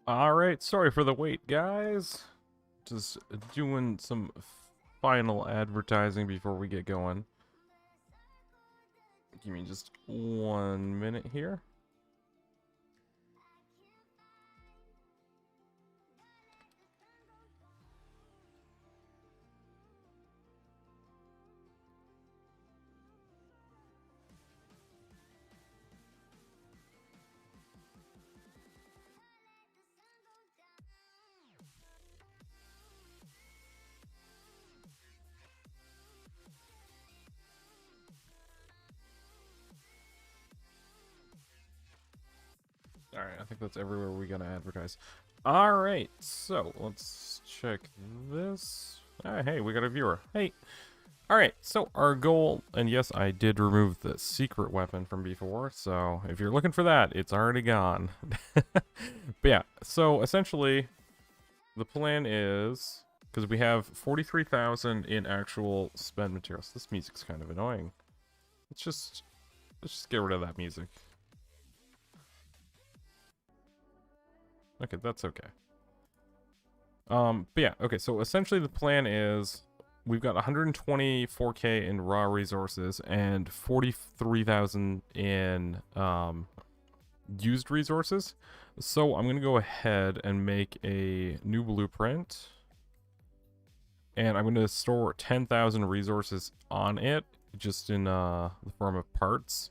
Alright, sorry for the wait, guys. Just doing some final advertising before we get going. Give me just 1 minute here. Alright, I think that's everywhere we gotta advertise. Alright, so let's check this. Hey, we got a viewer. Hey. Alright, so our goal, and yes, I did remove the secret weapon from before, so if you're looking for that, it's already gone. But yeah, so essentially, the plan is, because we have 43,000 in actual spent materials. This music's kind of annoying. Let's just get rid of that music. Okay, that's okay. But yeah, okay, so essentially the plan is we've got 124k in raw resources and 43,000 in used resources. So I'm gonna go ahead and make a new blueprint, and I'm gonna store 10,000 resources on it, just in the form of parts.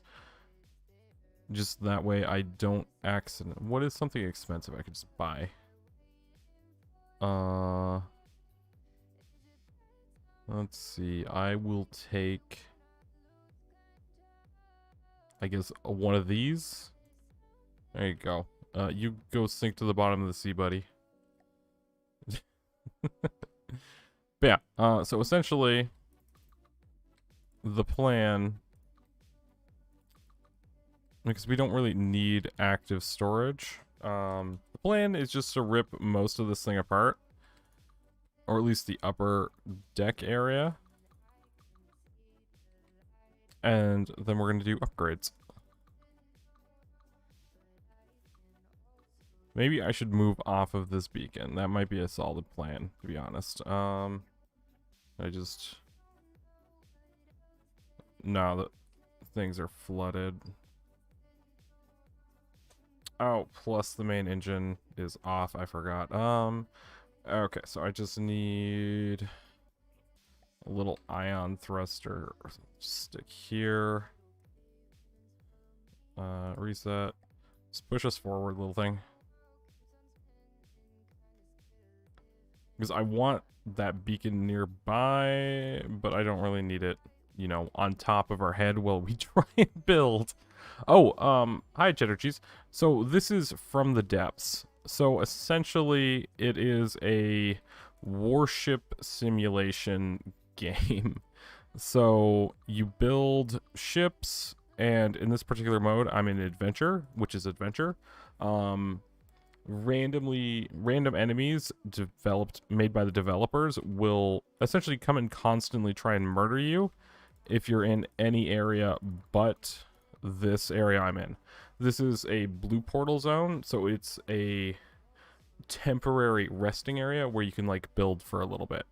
Just that way I don't accident. What is something expensive I could just buy? Let's see. I will take, I guess, one of these. There you go. You go sink to the bottom of the sea, buddy. But yeah, so essentially, the plan, because we don't really need active storage, the plan is just to rip most of this thing apart, or at least the upper deck area, and then we're going to do upgrades. Maybe I should move off of this beacon. That might be a solid plan, to be honest. No, the things are flooded. Oh, plus the main engine is off. I forgot. Okay, so I just need a little ion thruster stick here. Reset. Just push us forward, little thing. Because I want that beacon nearby, but I don't really need it, you know, on top of our head while we try and build. Oh, hi, Cheddar Cheese. So this is From the Depths. So essentially, it is a warship simulation game. So you build ships, and in this particular mode, I'm in adventure, which is adventure. Random enemies made by the developers will essentially come and constantly try and murder you if you're in any area but this area I'm in. This is a blue portal zone, so it's a temporary resting area where you can like build for a little bit.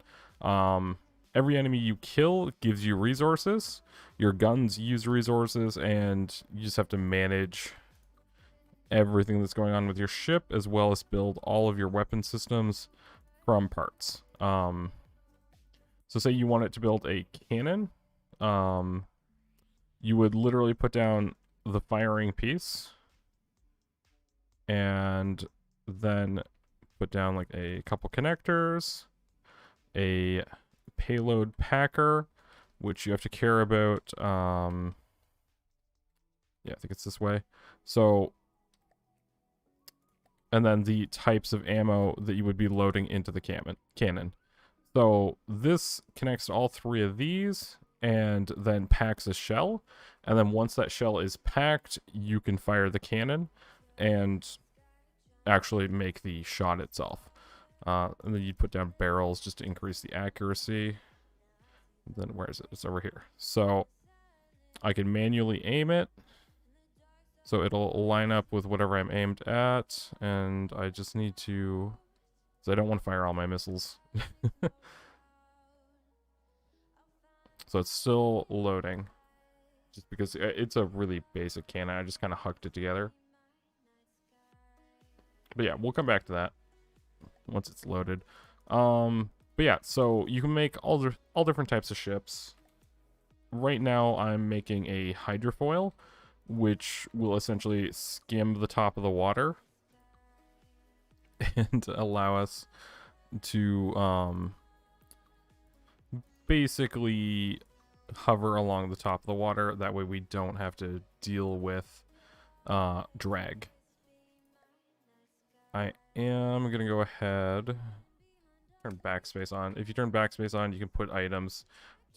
Every enemy you kill gives you resources. Your guns use resources, and you just have to manage everything that's going on with your ship, as well as build all of your weapon systems from parts. So say you wanted to build a cannon, you would literally put down the firing piece, and then put down like a couple connectors, a payload packer, which you have to care about. Yeah, I think it's this way. So, and then the types of ammo that you would be loading into the cannon. So this connects to all three of these, and then packs a shell. And then once that shell is packed, you can fire the cannon and actually make the shot itself. And then you put down barrels just to increase the accuracy. And then where is it? It's over here. So I can manually aim it. So it'll line up with whatever I'm aimed at, and I just need to... So I don't want to fire all my missiles. So it's still loading. Just because it's a really basic cannon. I just kind of hucked it together. But yeah, we'll come back to that once it's loaded. But yeah, so you can make all different types of ships. Right now, I'm making a hydrofoil, which will essentially skim the top of the water and allow us to basically hover along the top of the water. That way we don't have to deal with drag. I am gonna go ahead, turn backspace on. If you turn backspace on, you can put items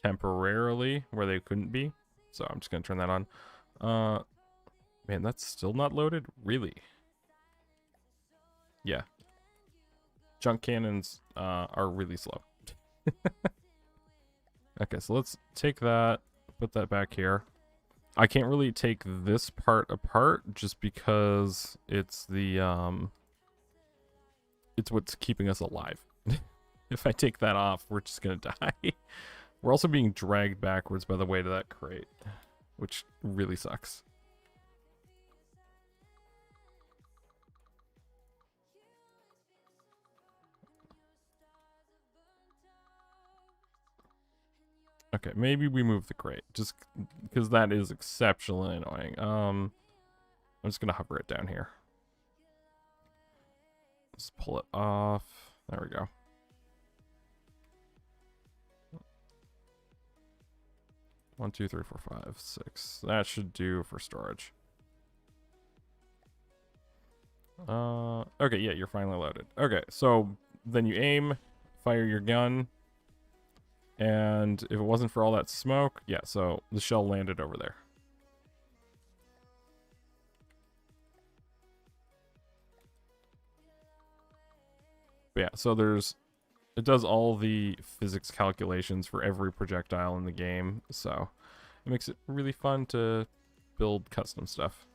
temporarily where they couldn't be. So I'm just gonna turn that on. Man, that's still not loaded? Really? Yeah. Junk cannons are really slow. Okay, so let's take that, put that back here. I can't really take this part apart just because it's the it's what's keeping us alive. If I take that off, we're just gonna die. We're also being dragged backwards by the weight of that crate, which really sucks. Okay, maybe we move the crate, just because that is exceptionally annoying. I'm just gonna hover it down here. Let's pull it off. There we go. One, two, three, four, five, six. That should do for storage. Okay, yeah, you're finally loaded. Okay, so then you aim, fire your gun, and if it wasn't for all that smoke, yeah, so the shell landed over there. But yeah, so it does all the physics calculations for every projectile in the game, so it makes it really fun to build custom stuff.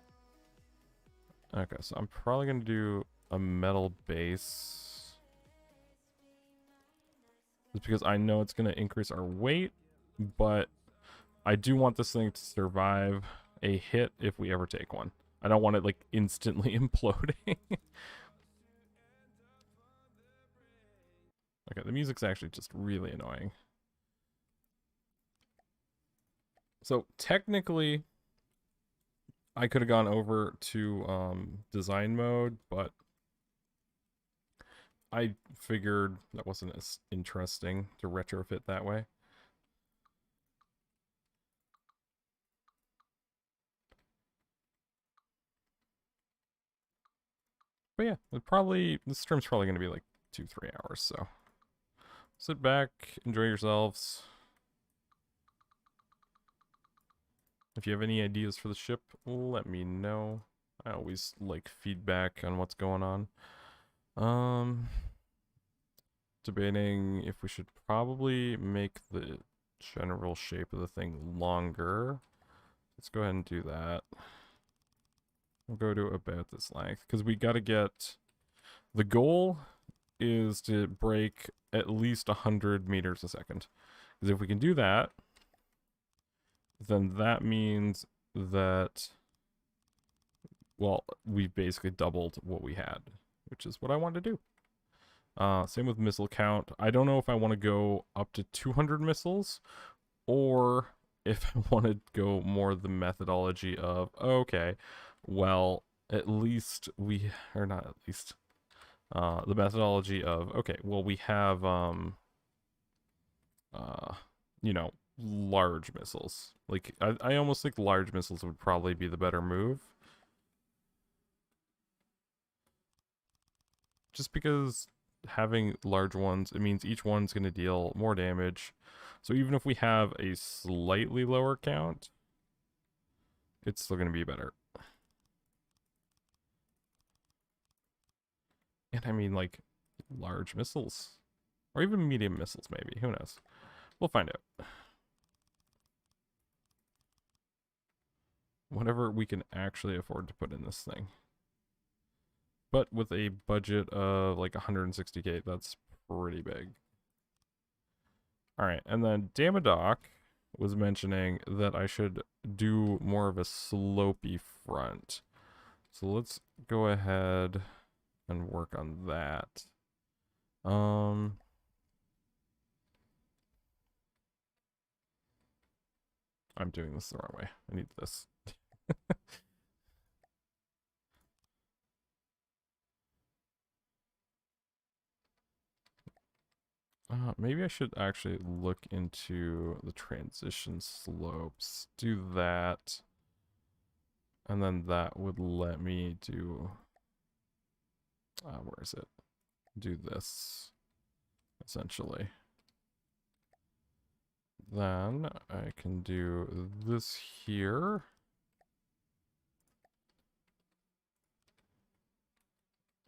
Okay, so I'm probably going to do a metal base. Just because I know it's going to increase our weight, but I do want this thing to survive a hit if we ever take one. I don't want it, like, instantly imploding. Okay, the music's actually just really annoying. So, technically, I could have gone over to design mode, but I figured that wasn't as interesting to retrofit that way. But yeah, this stream's probably going to be like 2-3 hours, so sit back, enjoy yourselves. If you have any ideas for the ship, let me know. I always like feedback on what's going on. Debating if we should probably make the general shape of the thing longer. Let's go ahead and do that. We'll go to about this length, because we got to get... The goal is to break at least 100 meters a second. Because if we can do that, then that means that, well, we've basically doubled what we had, which is what I want to do. Same with missile count. I don't know if I want to go up to 200 missiles, or if I want to go more the methodology of, okay, well, at least we, or not at least, the methodology of, okay, well, we have, you know, large missiles. Like, I almost think large missiles would probably be the better move. Just because having large ones, it means each one's going to deal more damage. So even if we have a slightly lower count, it's still going to be better. And I mean, like, large missiles. Or even medium missiles, maybe. Who knows? We'll find out. whatever we can actually afford to put in this thing. But with a budget of like 160k, that's pretty big. All right, and then Damadoc was mentioning that I should do more of a slopey front. So let's go ahead and work on that. I'm doing this the wrong way. I need this. Maybe I should actually look into the transition slopes. Do that. And then that would let me do... where is it? Do this, essentially. Then I can do this here.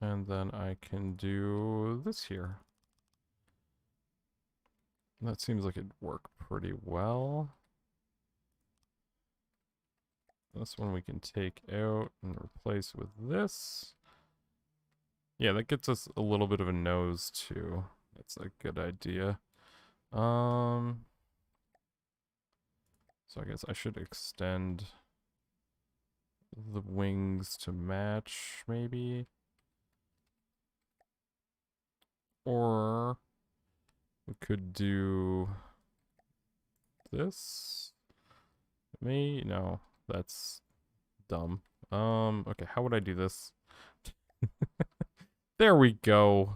And then I can do this here. That seems like it'd work pretty well. This one we can take out and replace with this. Yeah, that gets us a little bit of a nose too. That's a good idea. So I guess I should extend the wings to match, maybe. Or we could do this. No, that's dumb. Okay, how would I do this? There we go.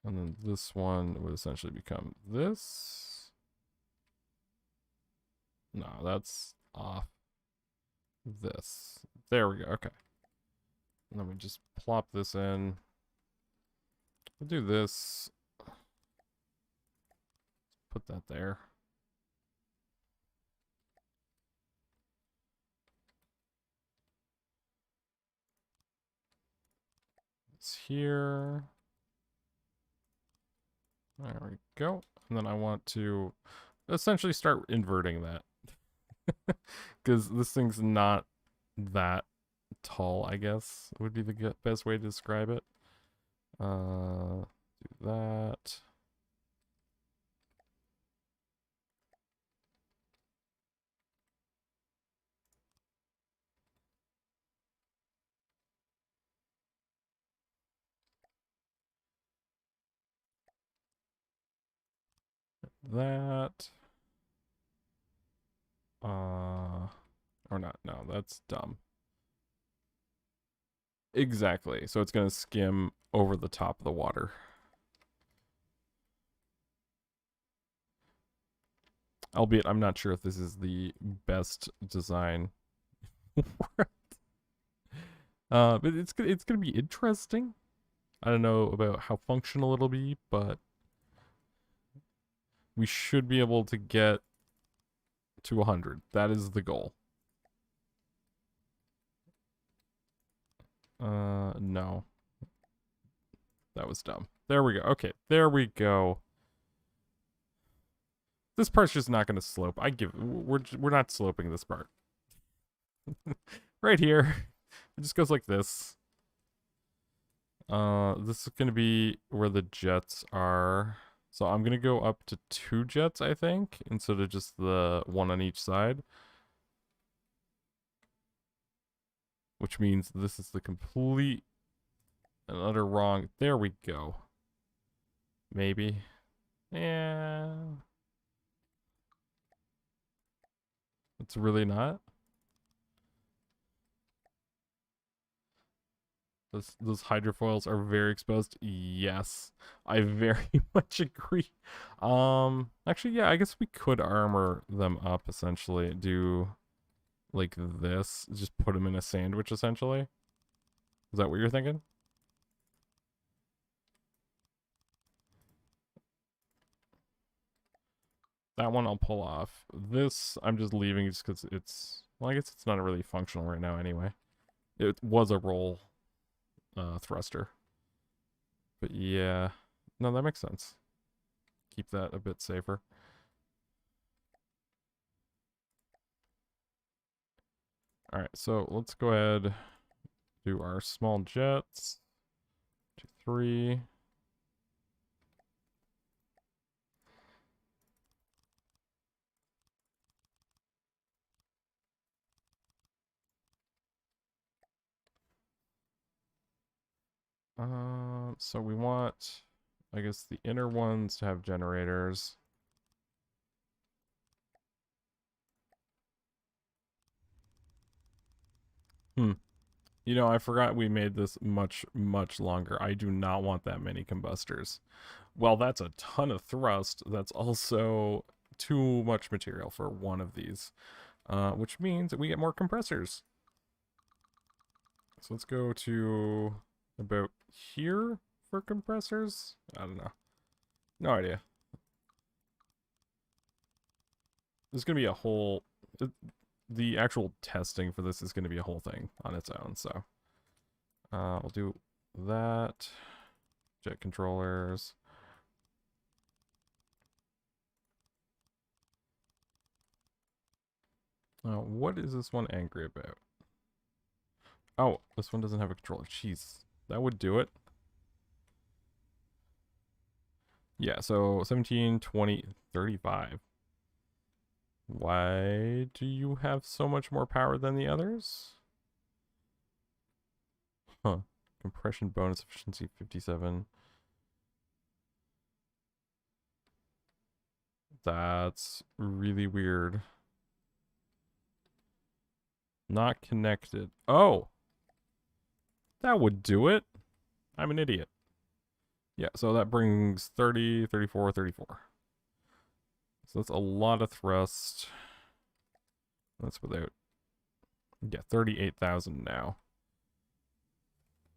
And then this one would essentially become this. No, that's off. This. There we go. Okay. And then we just plop this in. We'll do this. Put that there. It's here. There we go. And then I want to essentially start inverting that. Because this thing's not that tall, I guess, would be the best way to describe it. Do that. That. Or not. No, that's dumb. Exactly. So it's going to skim over the top of the water. Albeit, I'm not sure if this is the best design. But it's gonna be interesting. I don't know about how functional it'll be, but we should be able to get to 100. That is the goal. No. That was dumb. There we go. Okay, there we go. This part's just not going to slope. We're not sloping this part. Right here. It just goes like this. This is going to be where the jets are. So I'm going to go up to 2 jets, I think, instead of just the one on each side. Which means this is the complete and utter wrong. There we go. Maybe. Yeah. It's really not. Those hydrofoils are very exposed. Yes, I very much agree. Actually, yeah, I guess we could armor them up essentially. Do like this. Just put them in a sandwich essentially. Is that what you're thinking? That one I'll pull off. This I'm just leaving just because it's... Well, I guess it's not really functional right now anyway. It was a roll thruster. But yeah. No, that makes sense. keep that a bit safer. All right, so let's go ahead, do our small jets. 2, 3. So we want, I guess, the inner ones to have generators. You know, I forgot we made this much, much longer. I do not want that many combustors. Well, that's a ton of thrust. That's also too much material for one of these, which means that we get more compressors. So let's go to about here for compressors. I don't know. No idea. There's going to be a whole... the actual testing for this is going to be a whole thing on its own, so... we'll do that. Jet controllers. What is this one angry about? Oh, this one doesn't have a controller. Jeez, that would do it. Yeah, so 17, 20, 35. Why do you have so much more power than the others? Huh. Compression bonus efficiency 57. That's really weird. Not connected. Oh! That would do it. I'm an idiot. Yeah, so that brings 30, 34, 34. So that's a lot of thrust. That's without... Yeah, 38,000 now.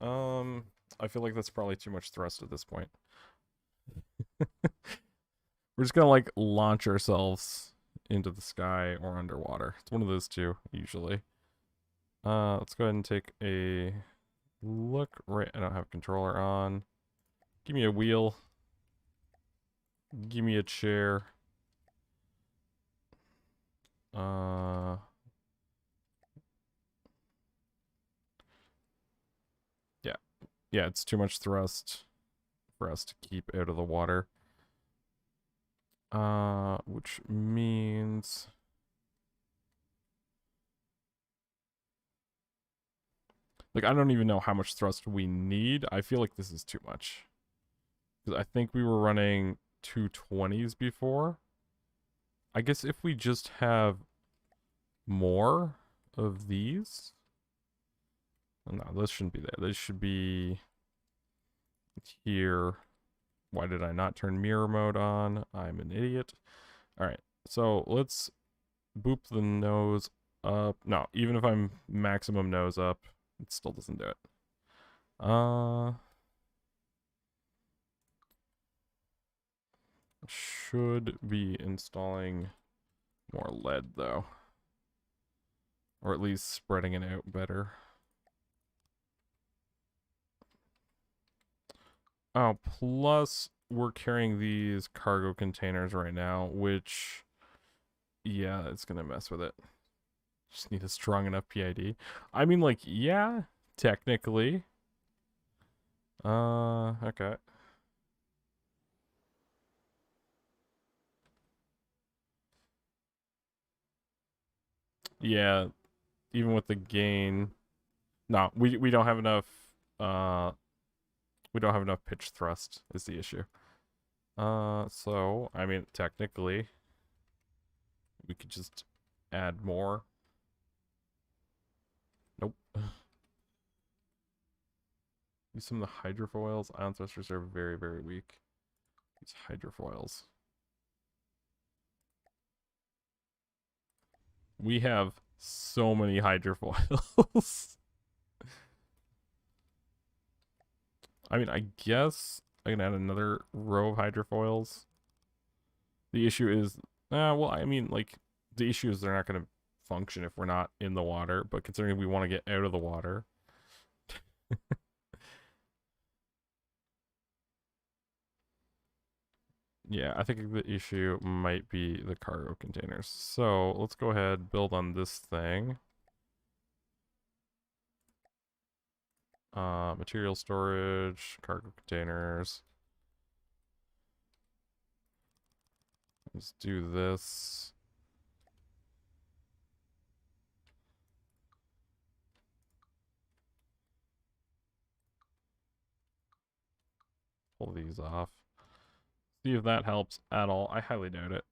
I feel like that's probably too much thrust at this point. We're just gonna, like, launch ourselves into the sky or underwater. It's one of those two, usually. Let's go ahead and take a look. Right, I don't have controller on. Give me a wheel. Give me a chair. Yeah. Yeah, it's too much thrust for us to keep out of the water. Which means... Like, I don't even know how much thrust we need. I feel like this is too much. Because I think we were running 220s before. I guess if we just have more of these... No, this shouldn't be there. This should be here. Why did I not turn mirror mode on? I'm an idiot. Alright, so let's boop the nose up. No, even if I'm maximum nose up, it still doesn't do it. Should be installing more lead, though. Or at least spreading it out better. Oh, plus we're carrying these cargo containers right now, which, yeah, it's gonna mess with it. Just need a strong enough PID. I mean, like, yeah, technically. Okay. Yeah, even with the gain. No, we don't have enough, we don't have enough pitch thrust is the issue. So, I mean, technically, we could just add more. Nope. Use some of the hydrofoils. Ion thrusters are very, very weak. These hydrofoils. We have so many hydrofoils. I mean, I guess I can add another row of hydrofoils. The issue is, well, I mean, like, the issue is they're not going to function if we're not in the water, but considering we want to get out of the water. Yeah, I think the issue might be the cargo containers. So let's go ahead, build on this thing. Material storage, cargo containers. Let's do this. Pull these off. See if that helps at all. I highly doubt it.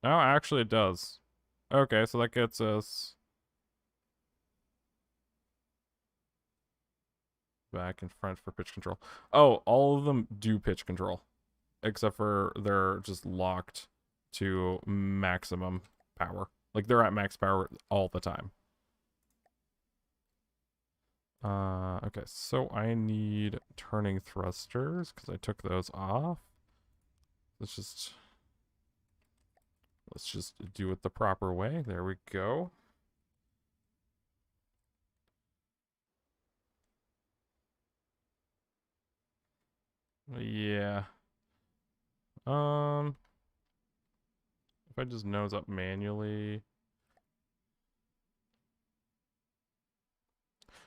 Oh, actually it does. Okay, so that gets us back and front for pitch control. Oh, all of them do pitch control. Except for they're just locked to maximum power. Like they're at max power all the time. Okay, so I need turning thrusters because I took those off. Let's just do it the proper way. There we go. Yeah. If I just nose up manually.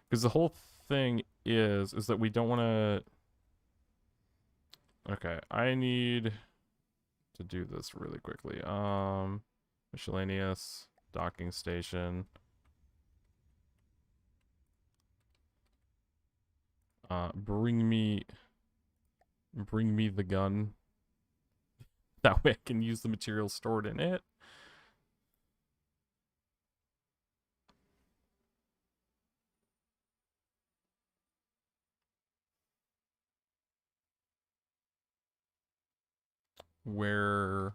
Because the whole thing is that we don't want to. Okay, I need to do this really quickly. Miscellaneous docking station. Bring me the gun. That way I can use the material stored in it. Where?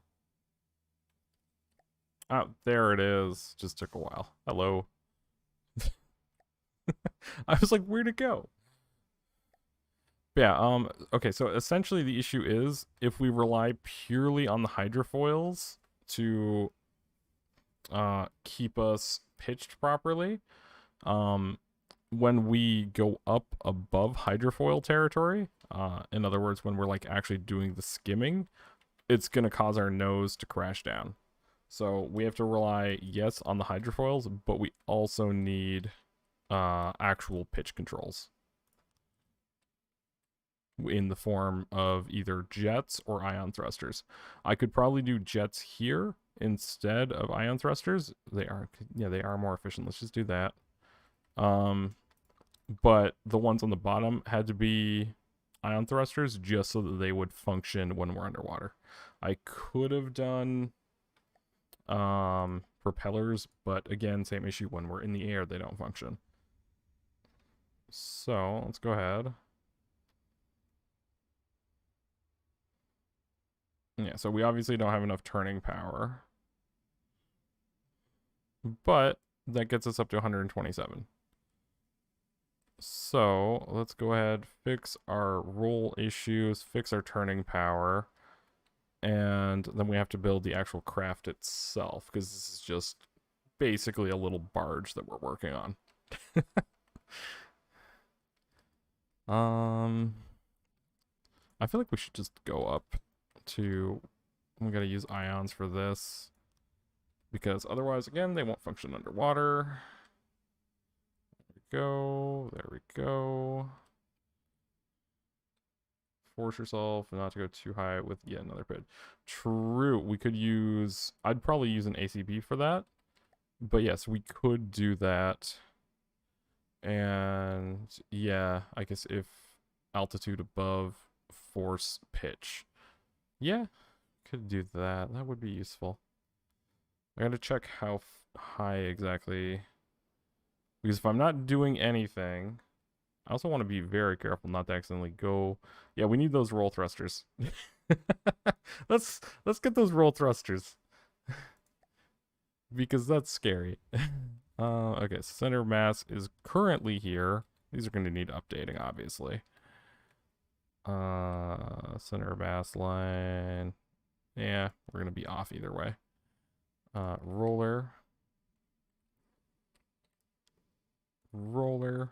Oh, there it is. Just took a while. Hello. I was like, where'd it go? Yeah, okay, so essentially the issue is if we rely purely on the hydrofoils to keep us pitched properly, when we go up above hydrofoil territory, in other words, when we're like actually doing the skimming, it's gonna cause our nose to crash down. So we have to rely, yes, on the hydrofoils, but we also need actual pitch controls in the form of either jets or ion thrusters. I could probably do jets here instead of ion thrusters. They are more efficient. Let's just do that. But the ones on the bottom had to be ion thrusters just so that they would function when we're underwater. I could have done propellers, but again, same issue. When we're in the air, they don't function. So let's go ahead. Yeah, so we obviously don't have enough turning power, but that gets us up to 127. So let's go ahead, fix our roll issues, fix our turning power, and then we have to build the actual craft itself because this is just basically a little barge that we're working on. I feel like we should just go up to. We gotta use ions for this because otherwise, again, they won't function underwater. There we go. Force yourself not to go too high with yet another pit. True, we could use. I'd probably use an ACB for that, but yes, we could do that. And yeah, I guess if altitude above, force pitch. Yeah, could do that. That would be useful. I gotta check how high exactly. Because if I'm not doing anything, I also want to be very careful not to accidentally go. Yeah, we need those roll thrusters. let's get those roll thrusters. Because that's scary. Okay, so center of mass is currently here. These are going to need updating, obviously. Center of mass line. Yeah, we're going to be off either way. Roller. Roller.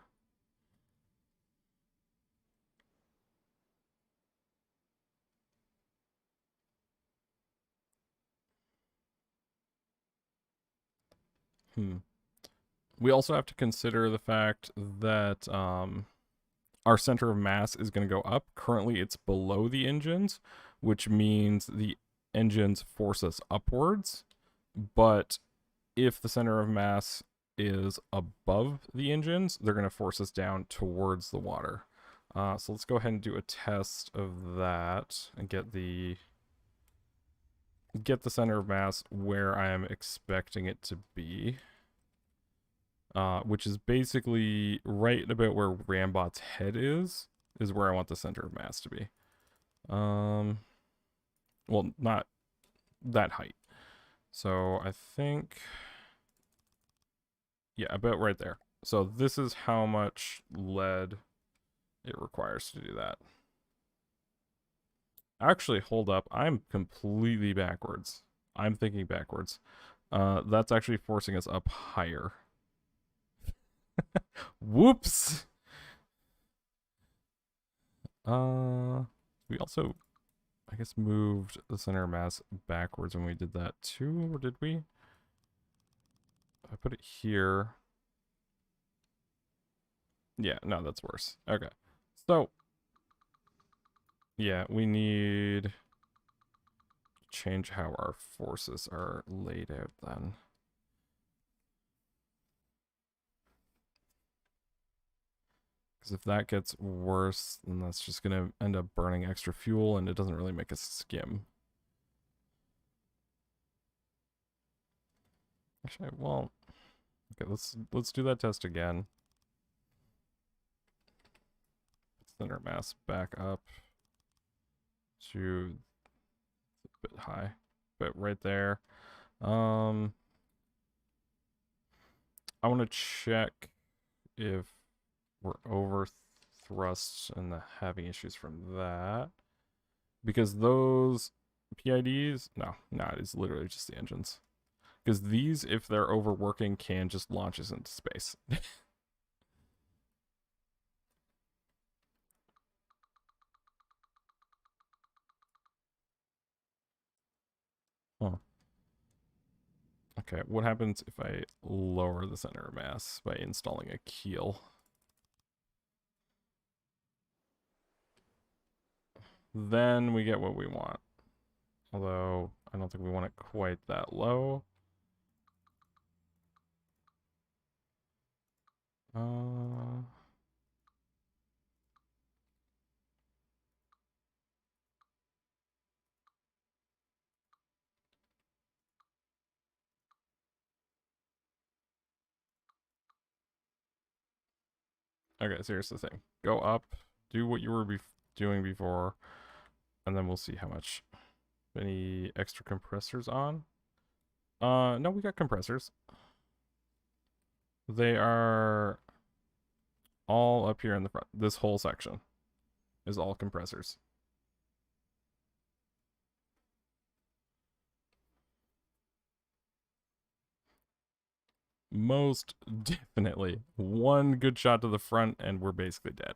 We also have to consider the fact that our center of mass is going to go up. Currently, it's below the engines, which means the engines force us upwards. But if the center of mass is above the engines, they're going to force us down towards the water. So let's go ahead and do a test of that and get the center of mass where I am expecting it to be. Which is basically right about where Rambot's head is where I want the center of mass to be. Well, not that height. So I think, yeah, about right there. So this is how much lead it requires to do that. Actually, hold up. I'm completely backwards. I'm thinking backwards. That's actually forcing us up higher. Whoops. We also, I guess, moved the center of mass backwards when we did that too, or did we? I put it here. Yeah, no, that's worse. Okay. So, yeah, we need to change how our forces are laid out then. Because if that gets worse, then that's just going to end up burning extra fuel, and it doesn't really make us skim. Actually, well, okay, let's do that test again. Center mass back up to a bit high, but right there. I want to check if we're over thrust and having issues from that, because those PIDs, no, it's literally just the engines. Because these, if they're overworking, can just launch us into space. Huh. Okay, what happens if I lower the center of mass by installing a keel? Then we get what we want. Although, I don't think we want it quite that low. Okay, so here's the thing. Go up, do what you were doing before, and then we'll see how much. Any extra compressors on? No, we got compressors. They are all up here in the front. This whole section is all compressors. Most definitely. One good shot to the front and we're basically dead.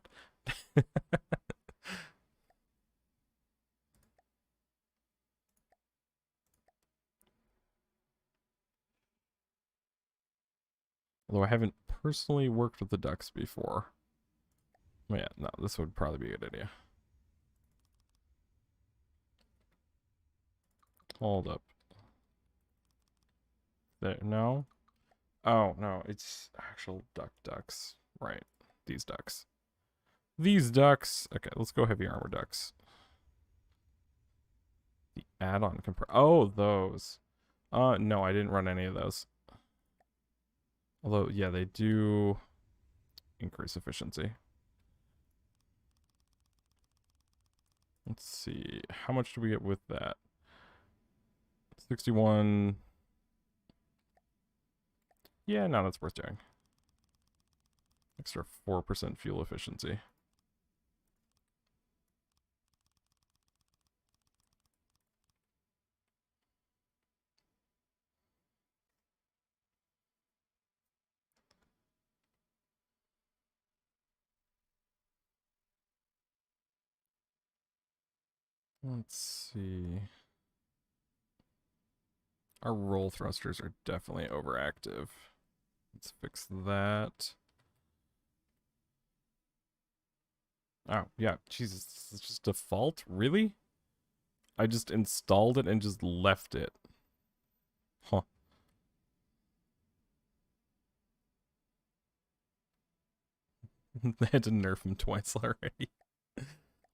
Although I haven't personally worked with the ducks before. But yeah, no, this would probably be a good idea. Hold up. There, no? Oh, no, it's actual ducks. Right, these ducks. These ducks. Okay, let's go heavy armor ducks. The add-on oh, those. No, I didn't run any of those. Although, yeah, they do increase efficiency. Let's see. How much do we get with that? 61. Yeah, no, that's worth doing. Extra 4% fuel efficiency. Let's see. Our roll thrusters are definitely overactive. Let's fix that. Oh, yeah. Jesus, it's just default? Really? I just installed it and just left it. Huh. They had to nerf him twice already.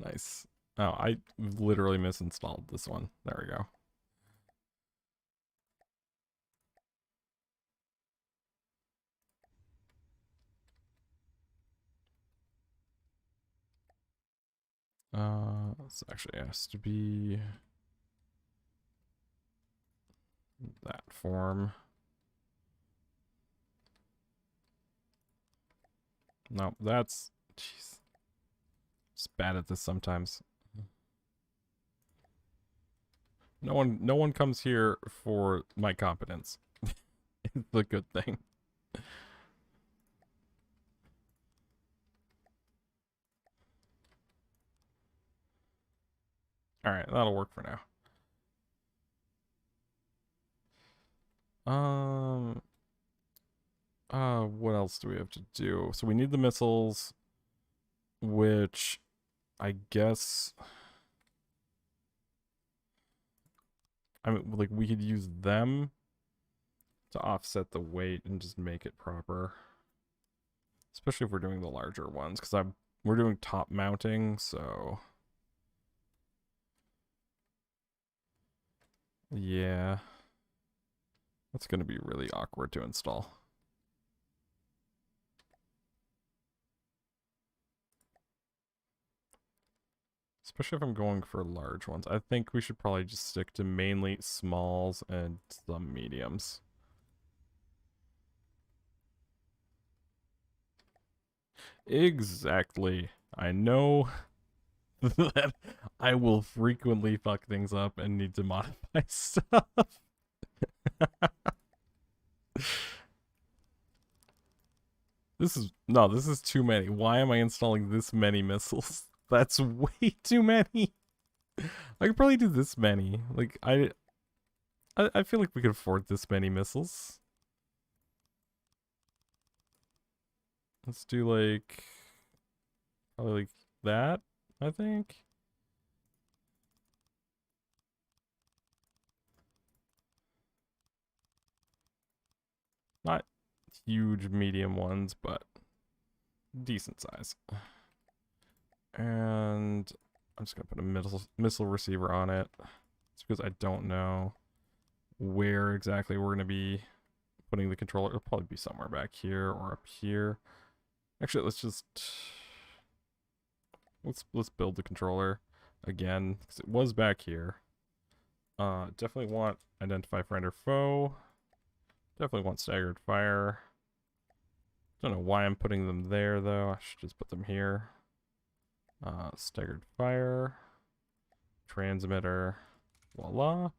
Nice. Oh, I literally misinstalled this one. There we go. This actually has to be that form. No, that's... Jeez. Just bad at this sometimes. No one comes here for my competence. It's the good thing. Alright, that'll work for now. What else do we have to do? So we need the missiles, which I guess... I mean, like, we could use them to offset the weight and just make it proper. Especially if we're doing the larger ones, because we're doing top mounting, so... Yeah. That's going to be really awkward to install. Especially if I'm going for large ones. I think we should probably just stick to mainly smalls and some mediums. Exactly. I know that I will frequently fuck things up and need to modify stuff. This is too many. Why am I installing this many missiles? That's way too many. I could probably do this many. Like, I feel like we could afford this many missiles. Let's do like probably like that, I think. Not huge medium ones, but decent size. And I'm just gonna put a missile receiver on it. It's because I don't know where exactly we're gonna be putting the controller. It'll probably be somewhere back here or up here. Actually, let's build the controller again, because it was back here. Definitely want identify friend or foe. Definitely want staggered fire. Don't know why I'm putting them there though. I should just put them here. Staggered fire. Transmitter. Voila.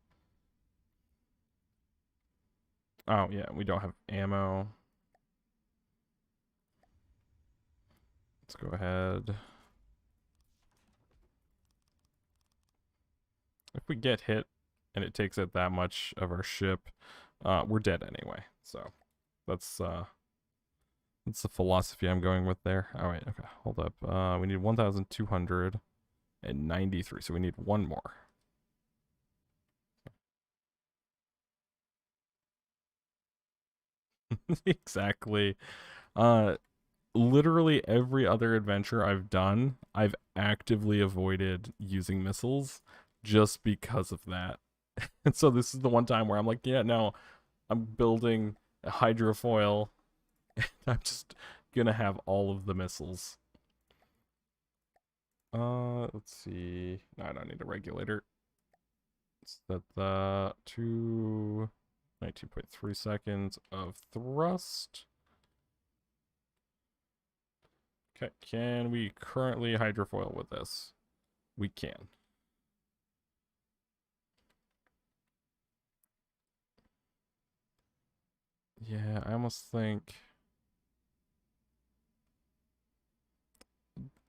Oh yeah, we don't have ammo. Let's go ahead. If we get hit and it takes out that much of our ship, we're dead anyway. So that's the philosophy I'm going with there. All right, okay, hold up. We need 1,293, so we need one more. Exactly. Literally every other adventure I've done, I've actively avoided using missiles just because of that. And so this is the one time where I'm like, yeah, no, I'm building a hydrofoil. And I'm just gonna have all of the missiles. Let's see. No, I don't need a regulator. Set that to 19.3 seconds of thrust. Okay, can we currently hydrofoil with this? We can. Yeah, I almost think...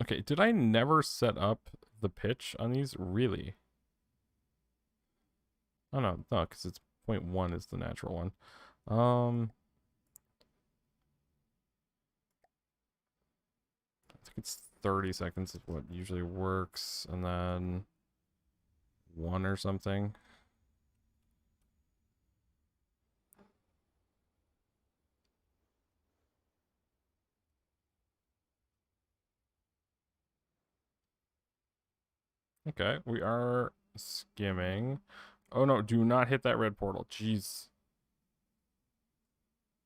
Okay, did I never set up the pitch on these? Really? Oh, no, because it's 0.1 is the natural one. I think it's 30 seconds is what usually works, and then 1 or something. Okay, we are skimming. Oh no, do not hit that red portal. Jeez.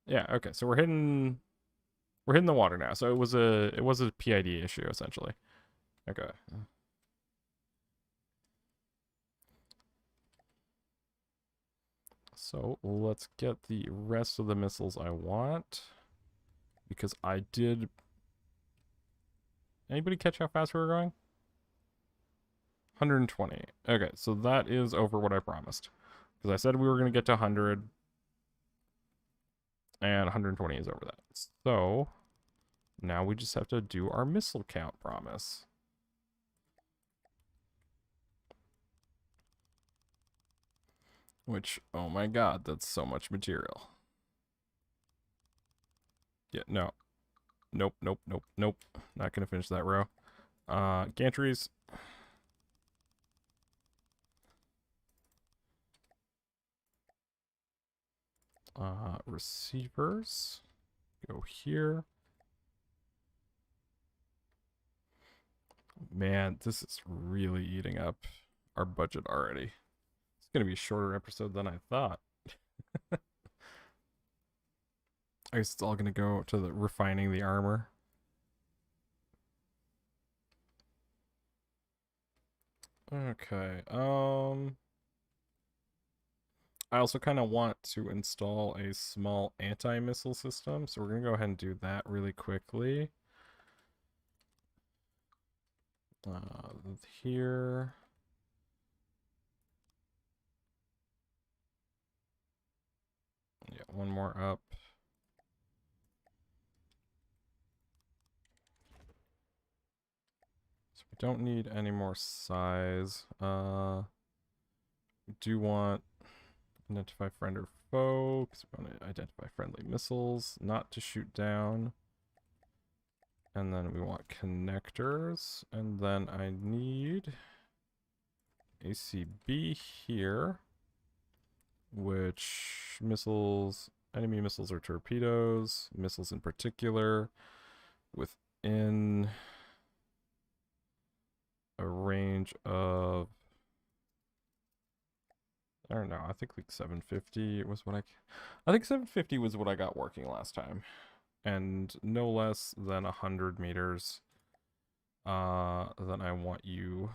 Yeah, okay. So we're hitting the water now. So it was a PID issue essentially. Okay. So let's get the rest of the missiles I want, because I did. Anybody catch how fast we were going? 120. Okay, so that is over what I promised, because I said we were going to get to 100, and 120 is over that. So now we just have to do our missile count promise. Which, oh my god, that's so much material. Yeah, no. Nope, nope, nope, nope. Not gonna finish that row. Gantries. Receivers. Go here. Man, this is really eating up our budget already. It's gonna be a shorter episode than I thought. I guess it's all gonna go to the refining the armor. Okay, I also kind of want to install a small anti-missile system, so we're gonna go ahead and do that really quickly. Here. Yeah, one more up. So we don't need any more size. We do want identify friend or foe, because we want to identify friendly missiles, not to shoot down. And then we want connectors, and then I need ACB here, which missiles, enemy missiles or torpedoes, missiles in particular, within a range of, I don't know, I think like 750 was what I think 750 was what I got working last time. And no less than 100 meters. Then I want you,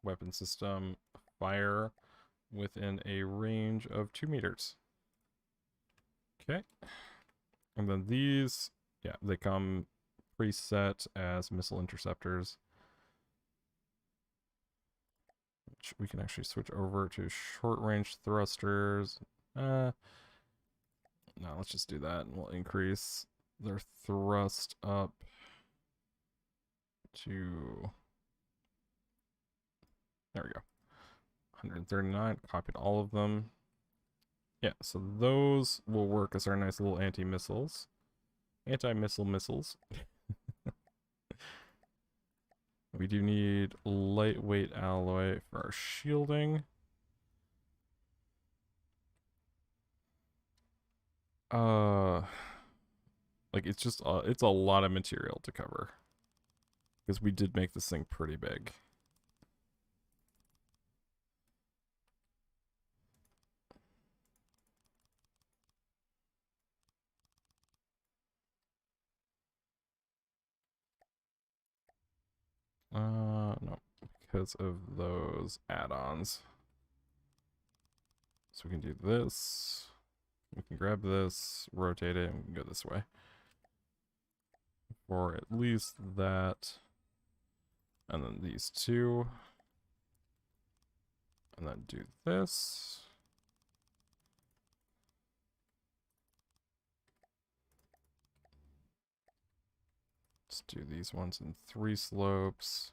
weapon system, fire within a range of 2 meters. Okay. And then these, yeah, they come preset as missile interceptors, which we can actually switch over to short range thrusters. No, let's just do that, and we'll increase their thrust up to, there we go, 139. Copied all of them. Yeah, so those will work as our nice little anti-missiles. Anti-missile missiles. We do need lightweight alloy for our shielding. Like it's just it's a lot of material to cover, because we did make this thing pretty big. No, because of those add-ons. So we can do this. We can grab this, rotate it, and we can go this way. For at least that. And then these two. And then do this. Let's do these ones in 3 slopes.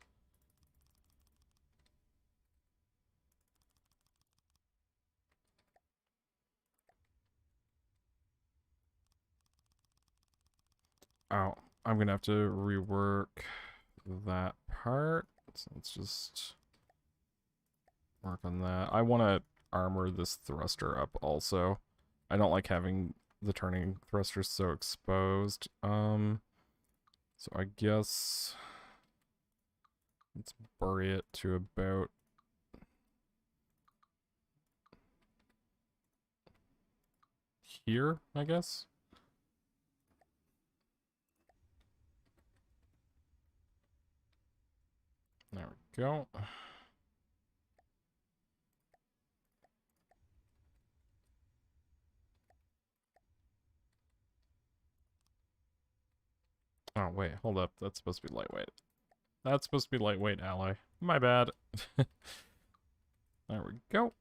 Oh, I'm gonna have to rework that part. So let's just work on that. I want to armor this thruster up also. I don't like having the turning thrusters so exposed. So I guess let's bury it to about here, I guess. There we go. Oh, wait, hold up. That's supposed to be lightweight. That's supposed to be lightweight ally. My bad. There we go.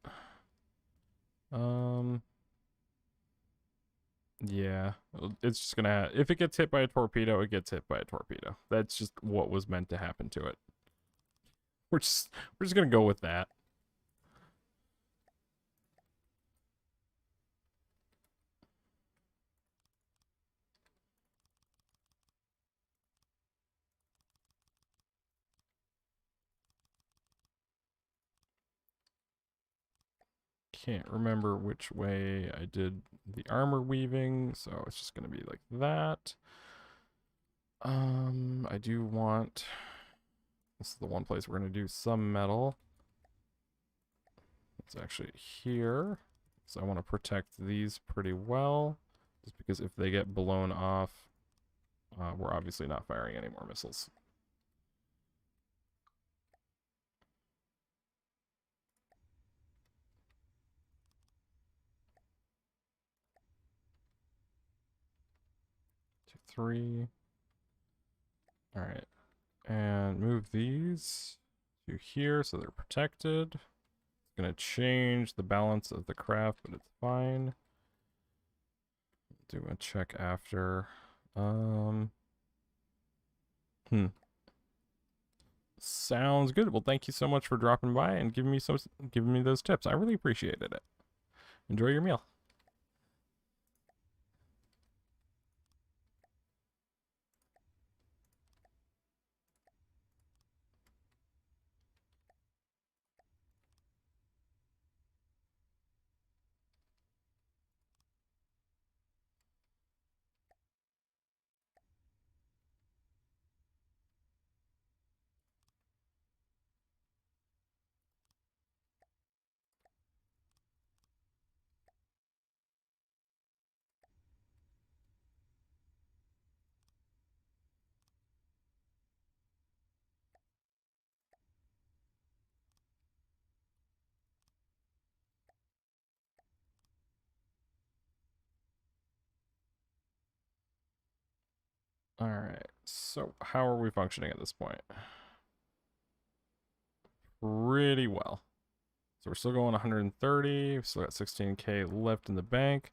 Yeah. It's just gonna... If it gets hit by a torpedo, it gets hit by a torpedo. That's just what was meant to happen to it. We're just gonna go with that. Can't remember which way I did the armor weaving, so it's just gonna be like that. I do want... This is the one place we're gonna do some metal. It's actually here. So I want to protect these pretty well. Just because if they get blown off, we're obviously not firing any more missiles. Two, three. All right. And move these to here so they're protected. It's going to change the balance of the craft, but it's fine. Do a check after. Sounds good. Well, thank you so much for dropping by and giving me those tips. I really appreciated it. Enjoy your meal. All right. So how are we functioning at this point? Pretty well. So we're still going 130. We still got 16K left in the bank,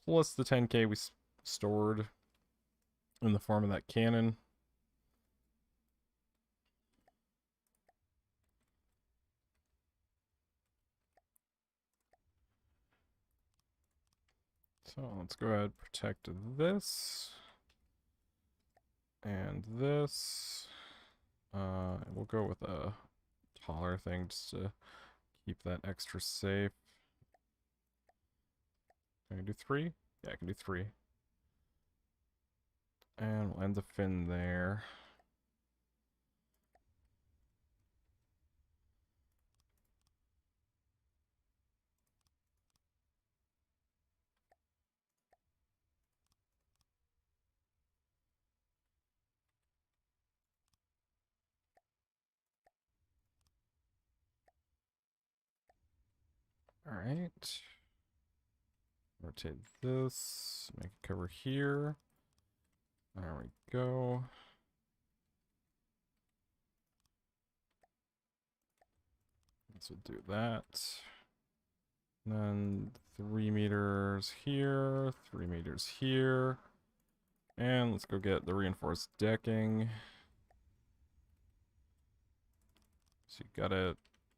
plus the 10K we stored in the form of that cannon. So let's go ahead and protect this. And this. We'll go with a taller thing just to keep that extra safe. Can I do 3? Yeah, I can do 3. And we'll end the fin there. All right. Rotate this, make it cover here. There we go. So do that. And then 3 meters here, 3 meters here. And let's go get the reinforced decking. So you gotta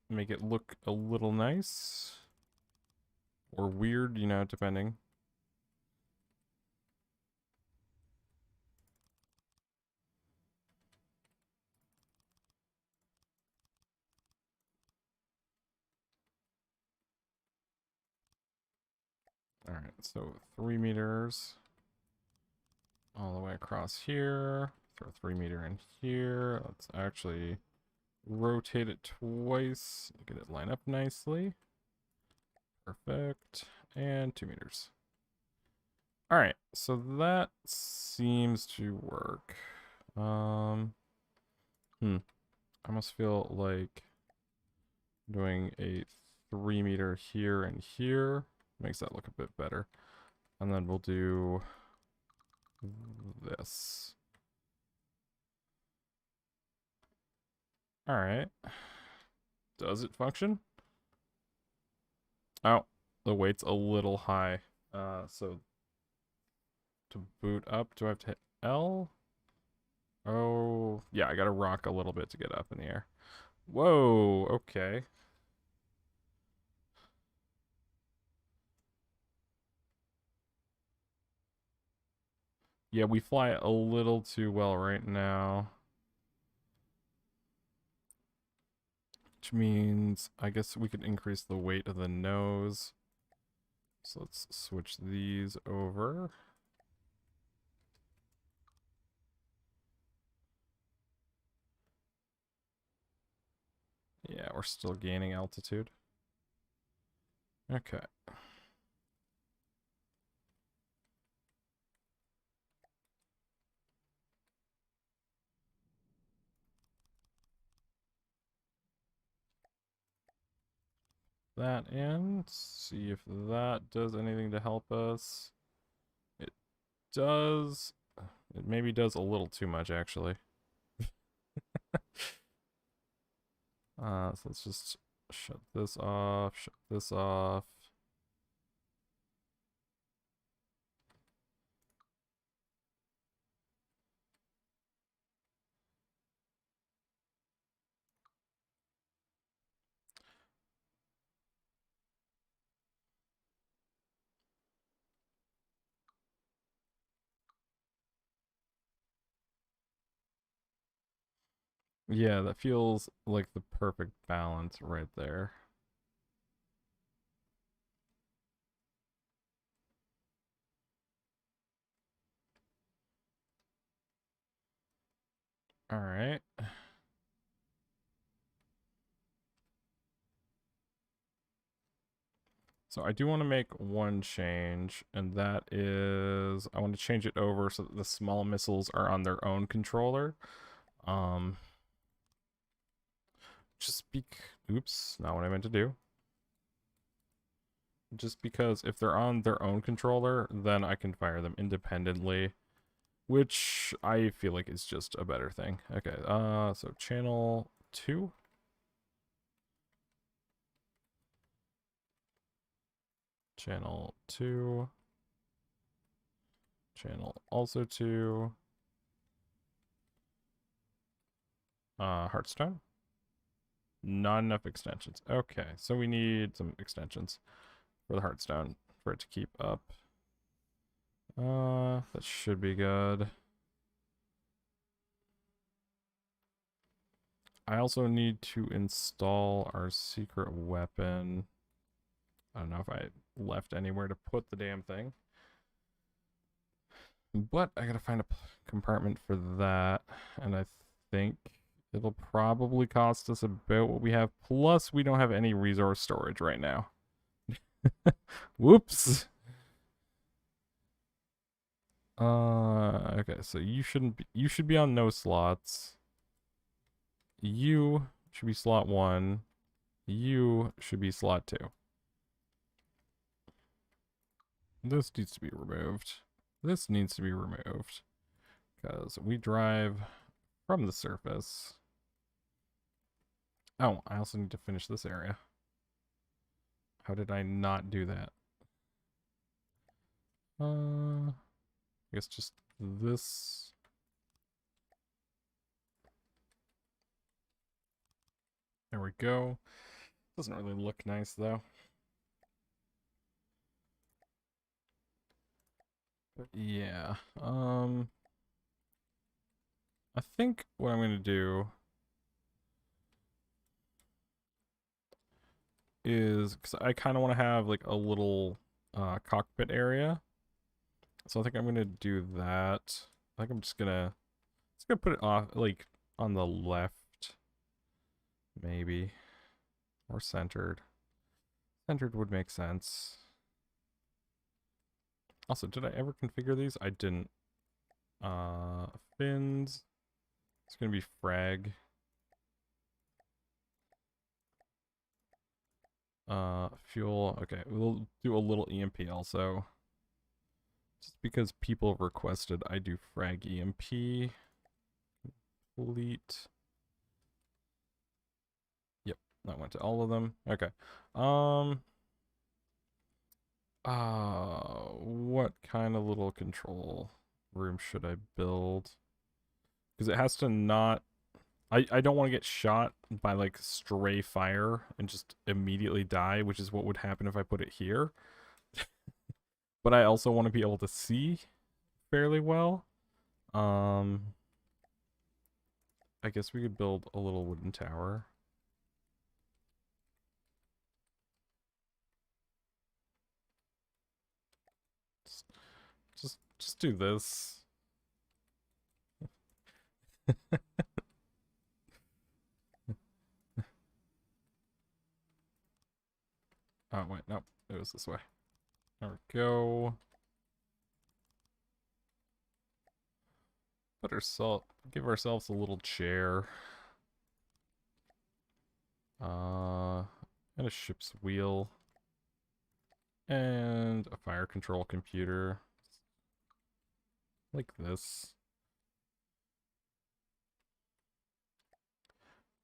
make it look a little nice. Or weird, you know, depending. All right, so 3 meters all the way across here. Throw 3 meter in here. Let's actually rotate it twice. Get it line up nicely. Perfect. And 2 meters. All right, so that seems to work. I must feel like doing a 3 meter here and here. Makes that look a bit better. And then we'll do this. All right. Does it function? Oh, the weight's a little high. So to boot up, do I have to hit L? Oh, yeah, I gotta rock a little bit to get up in the air. Whoa, okay. Yeah, we fly a little too well right now. Which means I guess we could increase the weight of the nose. So let's switch these over. Yeah, we're still gaining altitude. Okay. That in. See if that does anything to help us. It does. It maybe does a little too much, actually. So let's just shut this off, shut this off. Yeah, that feels like the perfect balance right there. All right. So I do want to make one change, and that is I want to change it over so that the small missiles are on their own controller. Um, oops, not what I meant to do. Just because if they're on their own controller, then I can fire them independently, which I feel like is just a better thing. Okay, so channel 2. Channel 2. Channel also 2. Hearthstone. Not enough extensions. Okay, so we need some extensions for the Hearthstone for it to keep up. That should be good. I also need to install our secret weapon. I don't know if I left anywhere to put the damn thing. But I gotta find a compartment for that. And I think it'll probably cost us about what we have. Plus, we don't have any resource storage right now. Whoops. Okay, so you should be on no slots. You should be slot 1. You should be slot 2. This needs to be removed. This needs to be removed. Because we drive from the surface. Oh, I also need to finish this area. How did I not do that? I guess just this. There we go. Doesn't really look nice though. But yeah. I think what I'm gonna do is because I kind of want to have like a little cockpit area. So I think I'm gonna do that. I think I'm just gonna put it off like on the left, maybe, or centered. Centered would make sense. Also, did I ever configure these? I didn't. Fins. It's gonna be frag. Fuel. Okay, we'll do a little EMP also. Just because people have requested I do frag EMP. Complete. Yep, that went to all of them. Okay. What kind of little control room should I build? Because it has to not... I don't want to get shot by, like, stray fire and just immediately die, which is what would happen if I put it here. But I also want to be able to see fairly well. I guess we could build a little wooden tower. Just do this. Oh, wait, no. It was this way. There we go. Give ourselves a little chair. And a ship's wheel. And a fire control computer. Like this.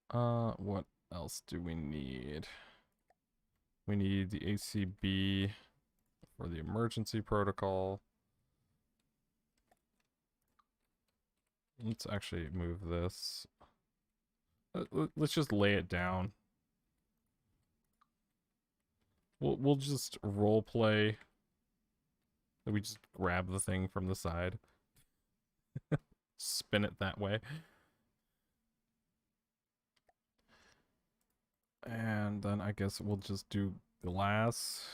What else do we need? We need the ACB for the emergency protocol. Let's actually move this. Let's just lay it down. We'll just role play that we just grab the thing from the side. Spin it that way. And then I guess we'll just do glass.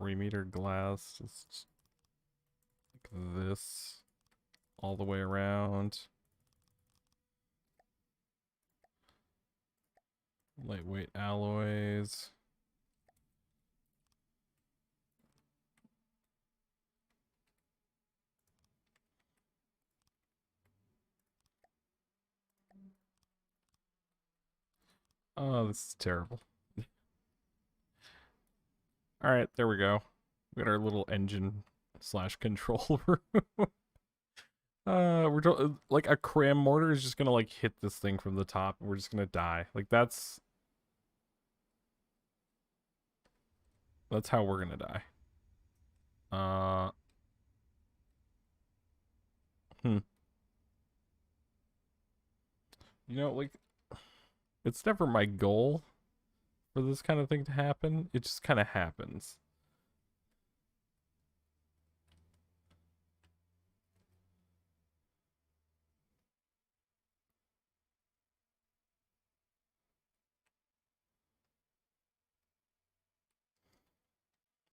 3-meter glass. Just like this. All the way around. Lightweight alloys. Oh, this is terrible. Alright, there we go. We got our little engine / control room. Like a cram mortar is just gonna like hit this thing from the top and we're just gonna die. Like that's how we're gonna die. Hmm. You know, like, it's never my goal for this kind of thing to happen. It just kind of happens.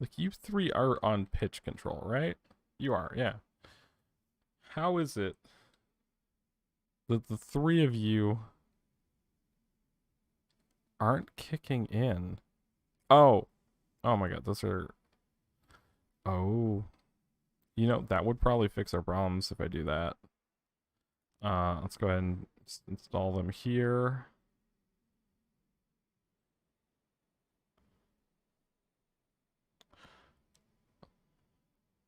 Like, you three are on pitch control, right? You are, yeah. How is it that the three of you aren't kicking in? Oh. Oh my god, those are... Oh. You know, that would probably fix our problems if I do that. Let's go ahead and install them here.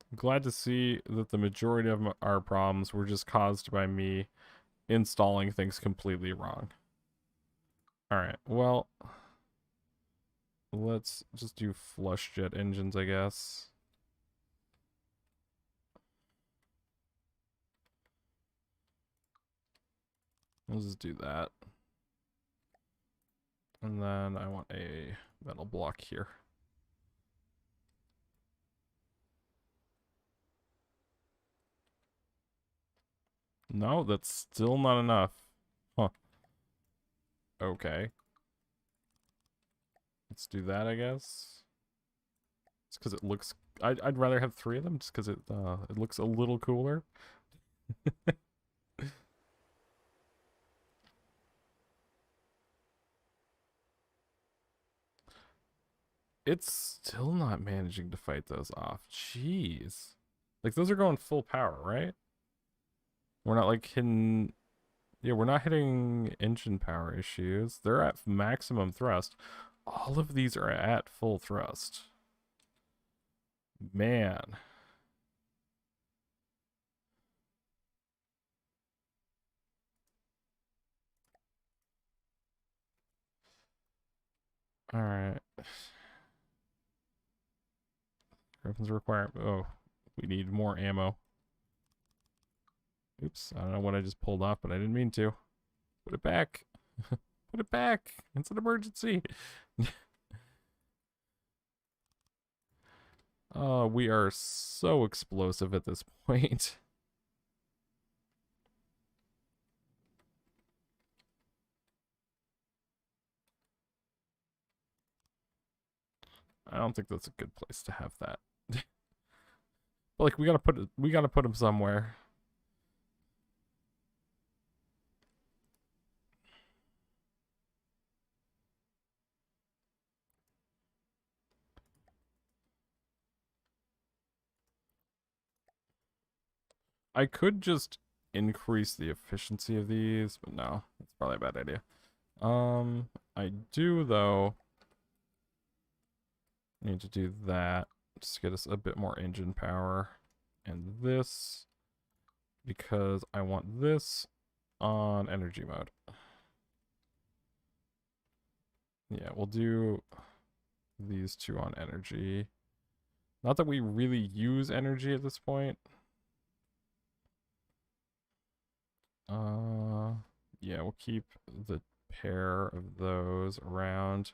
I'm glad to see that the majority of our problems were just caused by me installing things completely wrong. Alright, well, let's just do flush jet engines, I guess. Let's just do that. And then I want a metal block here. No, that's still not enough. Huh. Okay. Let's do that, I guess. It's because it looks... I'd rather have 3 of them just because it looks a little cooler. It's still not managing to fight those off. Jeez. Like, those are going full power, right? We're not, like, hitting... Yeah, we're not hitting engine power issues. They're at maximum thrust. All of these are at full thrust. Man. Alright. Weapons require... Oh, we need more ammo. Oops, I don't know what I just pulled off, but I didn't mean to. Put it back. Put it back. It's an emergency. We are so explosive at this point. I don't think that's a good place to have that. But like we gotta put him somewhere. I could just increase the efficiency of these, but no, that's probably a bad idea. I do though need to do that just to get us a bit more engine power, and this because I want this on energy mode. Yeah, we'll do these 2 on energy. Not that we really use energy at this point. Yeah, we'll keep the pair of those around.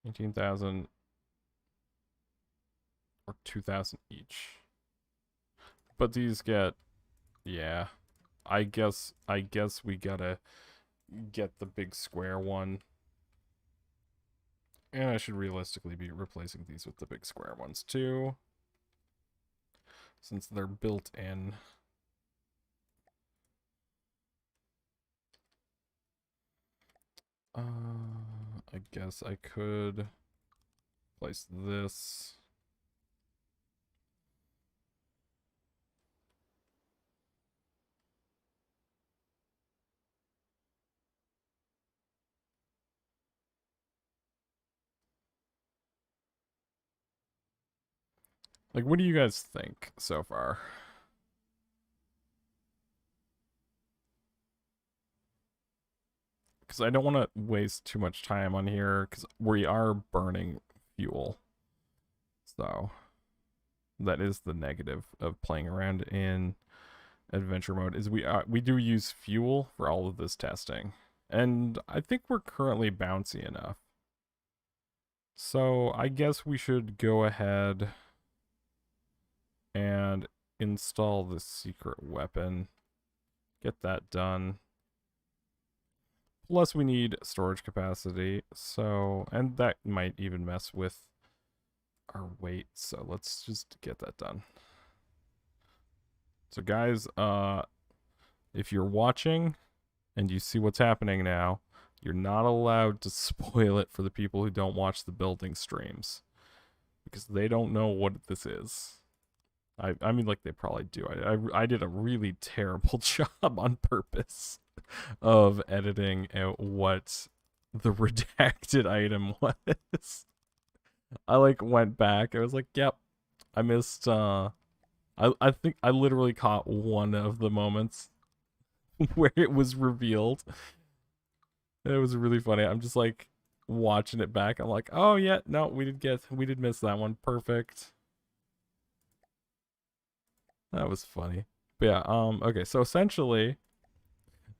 $18,000 or 2,000 each. But these get, yeah. I guess we gotta get the big square one. And I should realistically be replacing these with the big square ones too, since they're built in. I guess I could place this. Like, what do you guys think so far? Because I don't want to waste too much time on here, because we are burning fuel. So, that is the negative of playing around in adventure mode, is we do use fuel for all of this testing. And I think we're currently bouncy enough. So, I guess we should go ahead and install the secret weapon. Get that done. Plus we need storage capacity, so, and that might even mess with our weight, so let's just get that done. So guys, if you're watching and you see what's happening now, you're not allowed to spoil it for the people who don't watch the building streams, because they don't know what this is. I mean, like, they probably do. I did a really terrible job on purpose of editing out what the redacted item was. I, like, went back. I was like, yep, I missed, I think I literally caught one of the moments where it was revealed. It was really funny. I'm just, like, watching it back. I'm like, oh, yeah, no, we did miss that one. Perfect. That was funny. But yeah, okay, so essentially,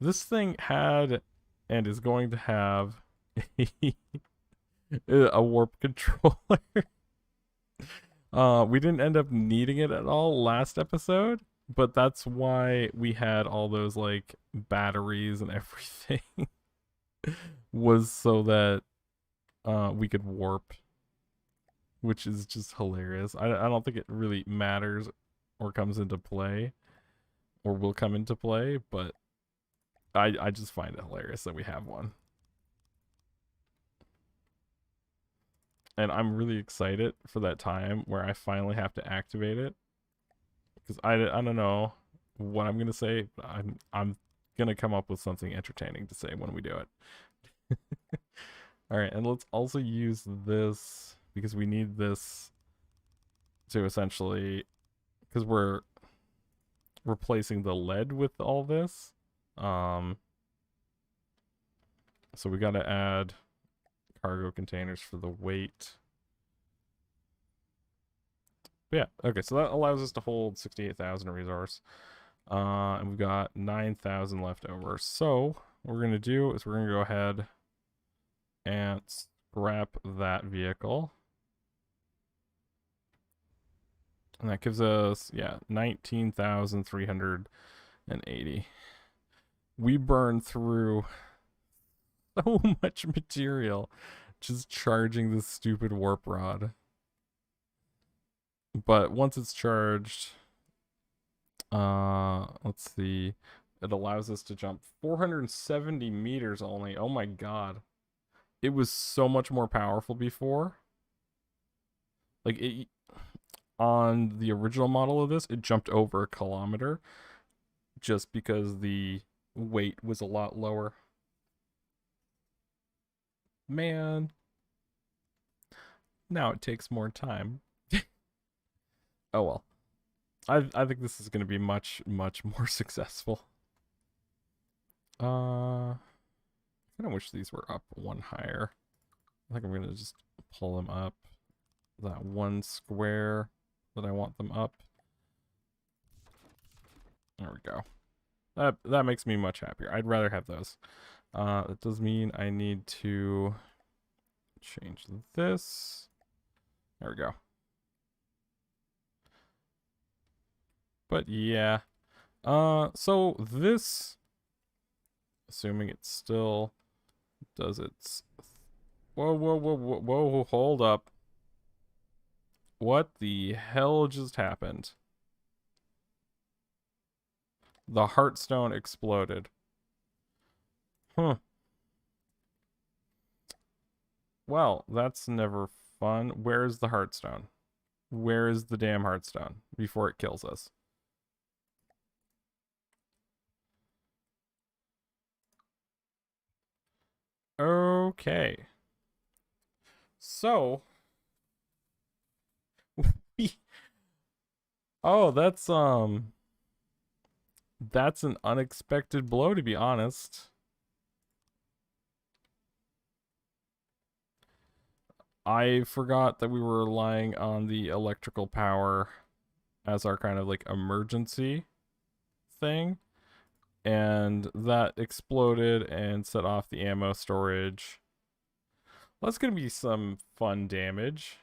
this thing had and is going to have a warp controller. We didn't end up needing it at all last episode, but that's why we had all those like batteries and everything was so that we could warp, which is just hilarious. I don't think it really matters or comes into play or will come into play, but I just find it hilarious that we have one. And I'm really excited for that time where I finally have to activate it because I don't know what I'm gonna say. But I'm gonna come up with something entertaining to say when we do it. All right, and let's also use this because we need this to essentially, because we're replacing the lead with all this. So we got to add cargo containers for the weight. But yeah, okay, so that allows us to hold 68,000 resource. And we've got 9,000 left over. So what we're going to do is we're going to go ahead and scrap that vehicle. And that gives us, yeah, 19,380. We burned through so much material just charging this stupid warp rod. But once it's charged, let's see, it allows us to jump 470 meters only. Oh my god. It was so much more powerful before. Like, it, on the original model of this, it jumped over a kilometer just because the weight was a lot lower. Man. Now it takes more time. Oh well. I think this is going to be much more successful. I kind of wish these were up one higher. I think I'm going to just pull them up that one square that I want them up. There we go. That makes me much happier. I'd rather have those. That does mean I need to change this. There we go. But yeah. So this, assuming it still does its... Whoa, hold up. What the hell just happened? The Heartstone exploded. Huh. Well, that's never fun. Where's the Heartstone? Where is the damn Heartstone before it kills us? Okay. So... Oh, that's an unexpected blow, to be honest. I forgot that we were relying on the electrical power as our kind of like emergency thing. And that exploded and set off the ammo storage. That's gonna be some fun damage.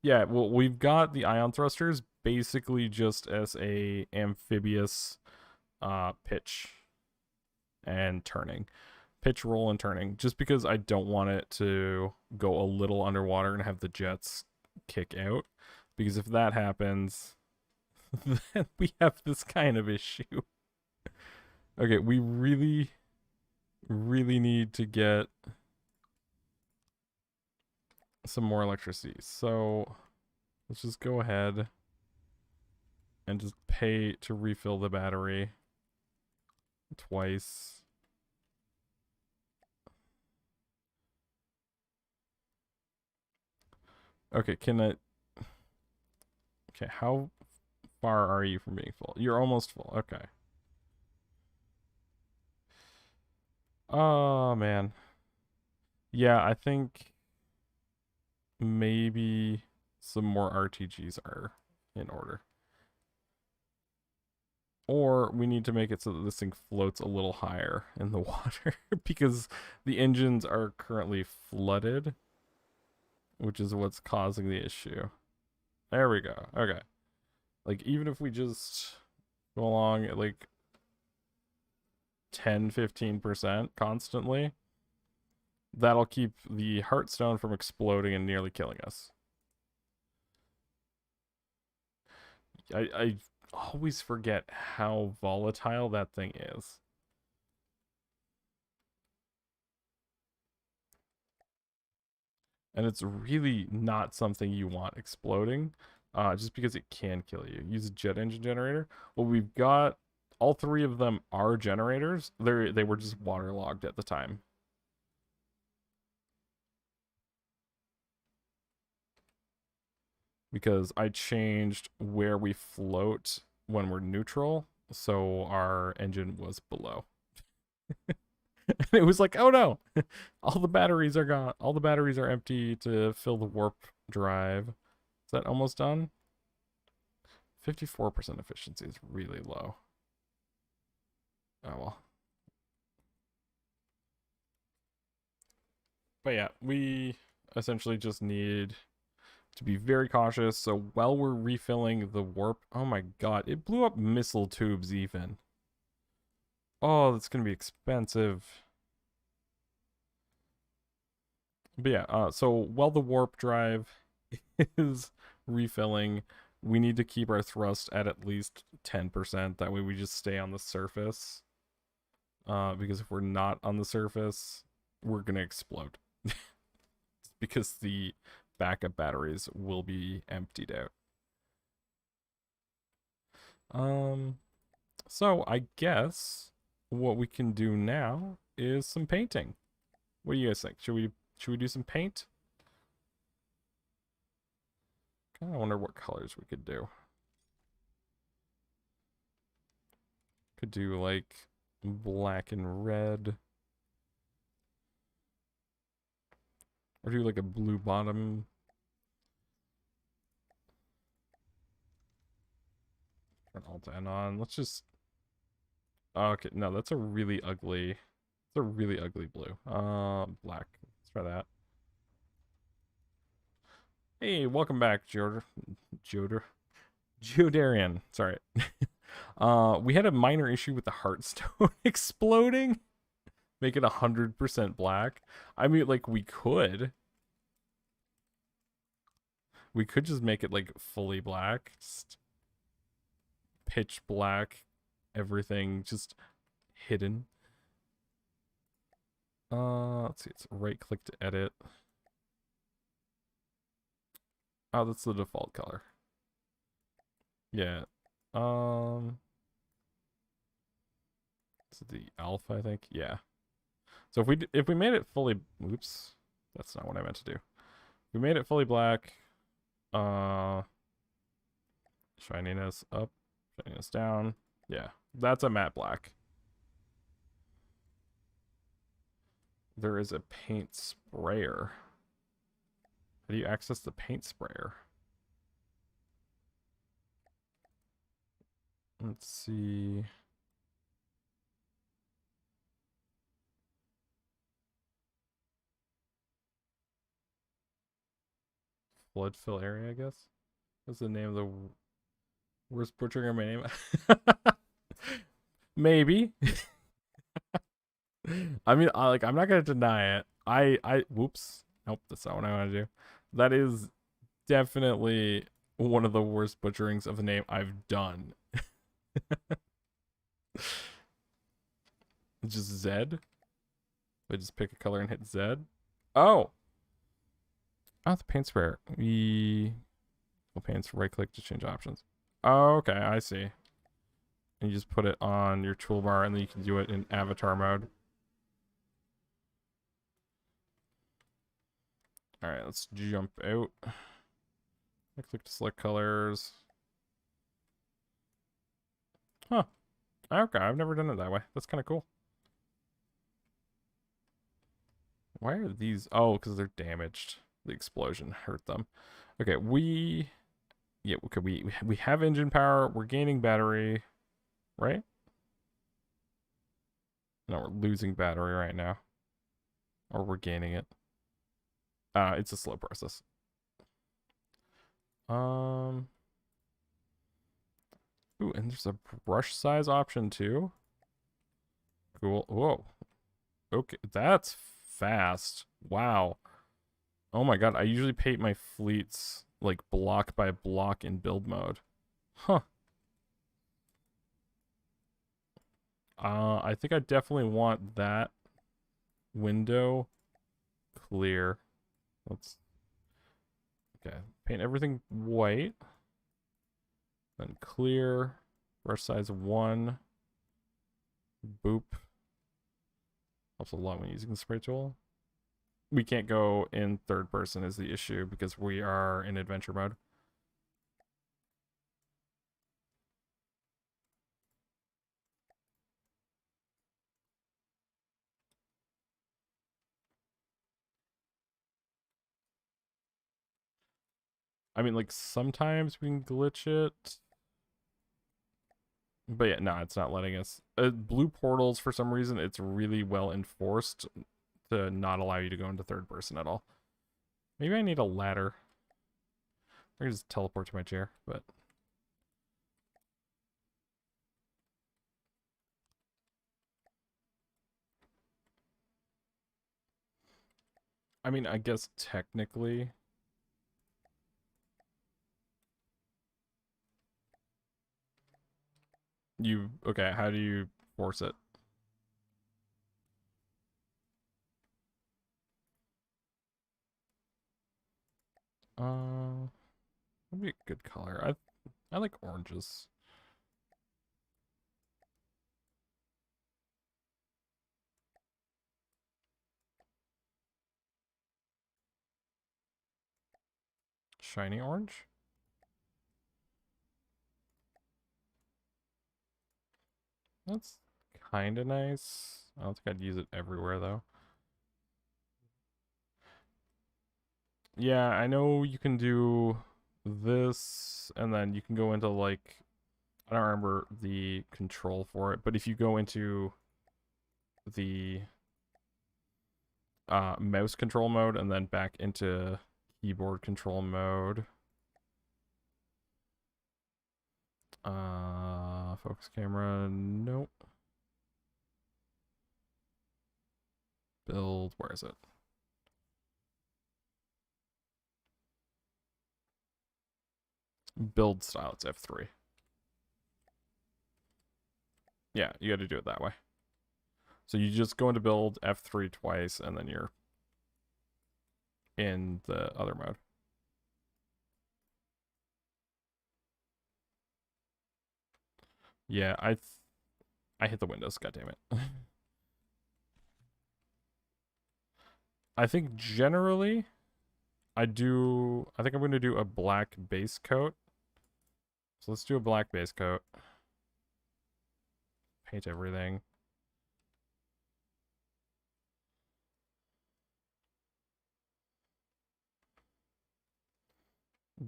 Yeah, well, we've got the ion thrusters basically just as a amphibious pitch and turning. Pitch, roll, and turning. Just because I don't want it to go a little underwater and have the jets kick out. Because if that happens, then we have this kind of issue. Okay, we really need to get some more electricity. So let's just go ahead and just pay to refill the battery twice. Okay, can I... Okay, how far are you from being full? You're almost full. Okay. Oh, man. Yeah, I think maybe some more RTGs are in order. Or we need to make it so that this thing floats a little higher in the water because the engines are currently flooded, which is what's causing the issue. There we go. Okay. Like, even if we just go along at like 10-15% constantly, that'll keep the Heartstone from exploding and nearly killing us. I always forget how volatile that thing is. And it's really not something you want exploding, just because it can kill you. Use a jet engine generator. Well, we've got all three of them are generators. They were just waterlogged at the time. Because I changed where we float when we're neutral, so our engine was below. And it was like, oh no, all the batteries are gone. All the batteries are empty to fill the warp drive. Is that almost done? 54% efficiency is really low. Oh well. But yeah, we essentially just need to be very cautious. So while we're refilling the warp, oh my god, it blew up missile tubes even. Oh, that's gonna be expensive. But yeah, so while the warp drive is refilling, we need to keep our thrust at least 10%. That way we just stay on the surface. Because if we're not on the surface, we're gonna explode. Because the backup batteries will be emptied out. So I guess what we can do now is some painting. What do you guys think? Should we do some paint? I wonder what colors we could do. Could do like black and red. Or do like a blue bottom. Turn Alt N on. Let's just. Oh, okay, no, that's a really ugly. It's a really ugly blue. Black. Let's try that. Hey, welcome back, Geodarian. Sorry. We had a minor issue with the Heartstone exploding. Make it 100% black. I mean, like, we could just make it, like, fully black. Just pitch black. Everything just hidden. Let's see. It's right click to edit. Oh, that's the default color. Yeah. This is the alpha, I think. Yeah. So if we made it fully, oops, that's not what I meant to do. If we made it fully black, shininess up, shininess down. Yeah, that's a matte black. There is a paint sprayer. How do you access the paint sprayer? Let's see. Flood fill area, I guess. What's the name of the worst butchering of my name? Maybe. I mean, I'm not gonna deny it. Whoops. Nope, that's not what I want to do. That is definitely one of the worst butcherings of the name I've done. It's just Z. I just pick a color and hit Z. Oh. Oh, the paint sprayer. Paints, right click to change options. Oh, okay, I see. And you just put it on your toolbar and then you can do it in avatar mode. Alright, let's jump out. I click to select colors. Huh. Okay, I've never done it that way. That's kind of cool. Why are these? Oh, because they're damaged. The explosion hurt them. Okay, we have engine power. We're gaining battery. right? No, we're losing battery right now. Or we're gaining it. It's a slow process. Um, ooh, and there's a brush size option too. Cool. Whoa. Okay, that's fast. Wow. Oh my god, I usually paint my fleets like block by block in build mode. Huh. I think I definitely want that window clear. Let's, okay, paint everything white. Then clear, brush size 1. Boop. Helps a lot when using the spray tool. We can't go in third person is the issue because we are in adventure mode. I mean, like, sometimes we can glitch it. But yeah, no, it's not letting us. Blue portals, for some reason, it's really well enforced to not allow you to go into third person at all. Maybe I need a ladder. I can just teleport to my chair, but... I mean, I guess technically... You... Okay, how do you force it? That'd be a good color. I like oranges. Shiny orange? That's kind of nice. I don't think I'd use it everywhere, though. Yeah, I know you can do this, and then you can go into, like... I don't remember the control for it, but if you go into the mouse control mode and then back into keyboard control mode, focus camera, nope. Build, where is it? Build style, it's F3. Yeah, you got to do it that way. So you just go into build F3 twice, and then you're in the other mode. Yeah, I hit the windows, god damn it. I think generally I think I'm gonna do a black base coat. So let's do a black base coat. Paint everything.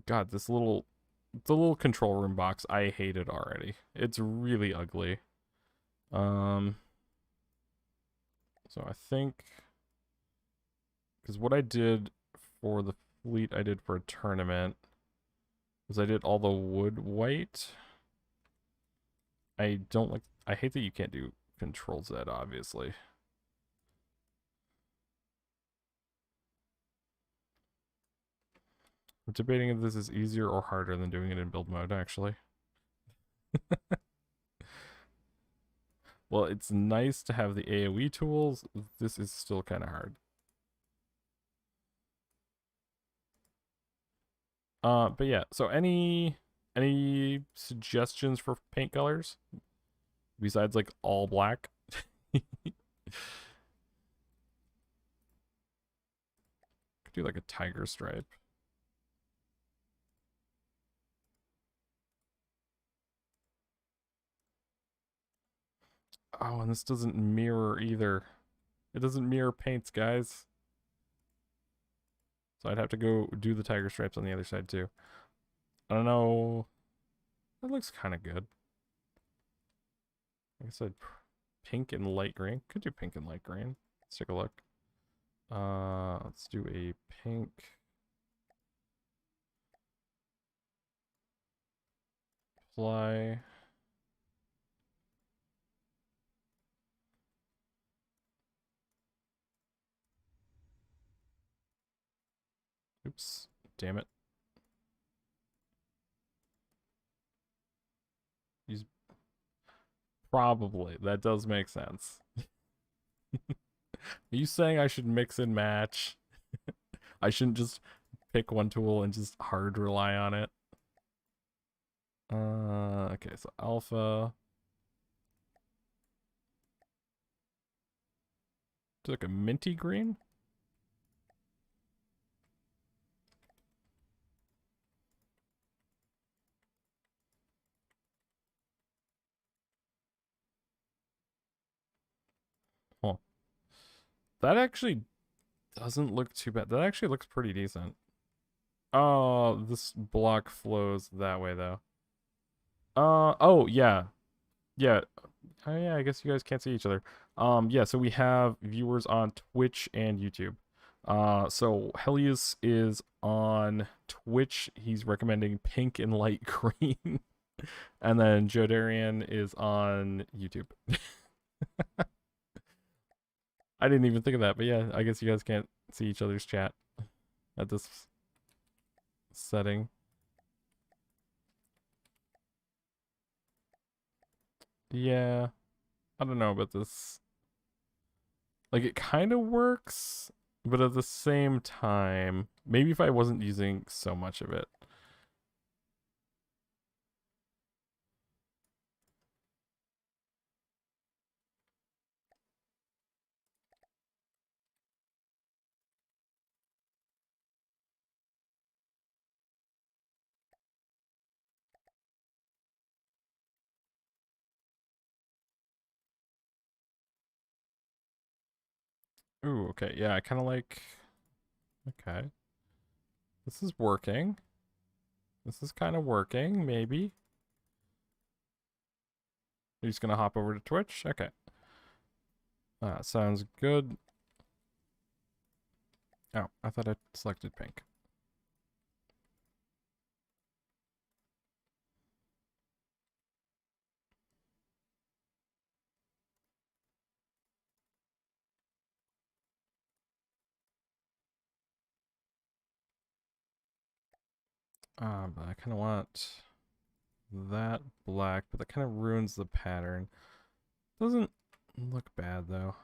God, the little control room box, I hate it already. It's really ugly. So I think, because what I did for the fleet, I did for a tournament, was I did all the wood white. I don't like, I hate that you can't do Control Z, obviously. I'm debating if this is easier or harder than doing it in build mode, actually. Well, it's nice to have the AoE tools. This is still kind of hard. But yeah, so any suggestions for paint colors? Besides like all black? Could do like a tiger stripe. Oh, and this doesn't mirror either. It doesn't mirror paints, guys. So I'd have to go do the tiger stripes on the other side too. I don't know. That looks kind of good. I said pink and light green. Could do pink and light green. Let's take a look. Let's do a pink. Fly. Oops. Damn it. He's probably. That does make sense. Are you saying I should mix and match? I shouldn't just pick one tool and just hard rely on it. Okay, so alpha. Do like a minty green? Huh. That actually doesn't look too bad. That actually looks pretty decent. Oh, this block flows that way though. Oh yeah. Yeah. Oh yeah, I guess you guys can't see each other. Yeah, so we have viewers on Twitch and YouTube. So Helios is on Twitch. He's recommending pink and light green. And then Joe Darian is on YouTube. I didn't even think of that, but yeah, I guess you guys can't see each other's chat at this setting. Yeah, I don't know about this. Like, it kind of works, but at the same time, maybe if I wasn't using so much of it. Ooh, okay, yeah, I kind of like... Okay. This is working. This is kind of working, maybe. You're just gonna hop over to Twitch? Okay. Sounds good. Oh, I thought I selected pink. But I kind of want that black, but that kind of ruins the pattern. Doesn't look bad though.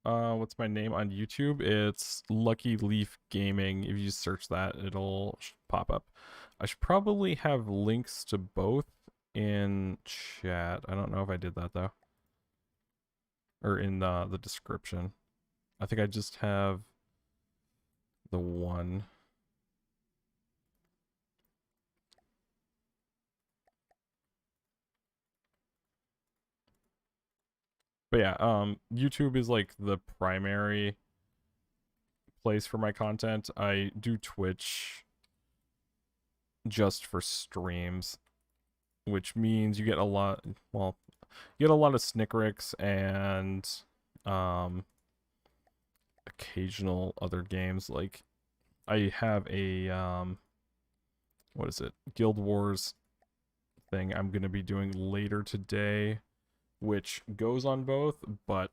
What's my name on YouTube? It's Lucky Leaf Gaming. If you search that, it'll pop up. I should probably have links to both in chat. I don't know if I did that though. Or in the description. I think I just have the one. But yeah, YouTube is like the primary place for my content. I do Twitch just for streams, which means you get a lot, well, you get a lot of snickricks and occasional other games. Like I have a what is it? Guild Wars thing I'm going to be doing later today, which goes on both, but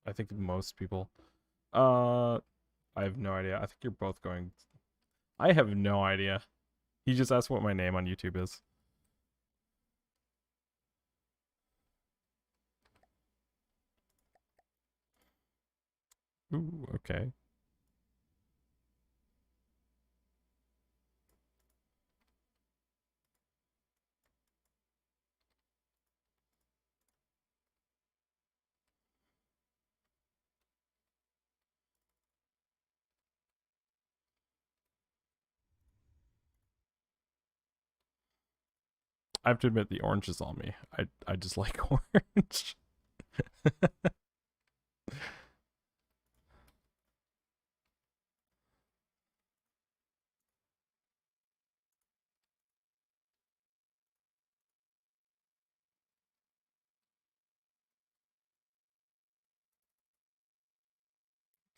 I think most people I have no idea. I think you're both going. I have no idea. He just asked what my name on YouTube is. Ooh, okay. I have to admit the orange is on me. I just like orange.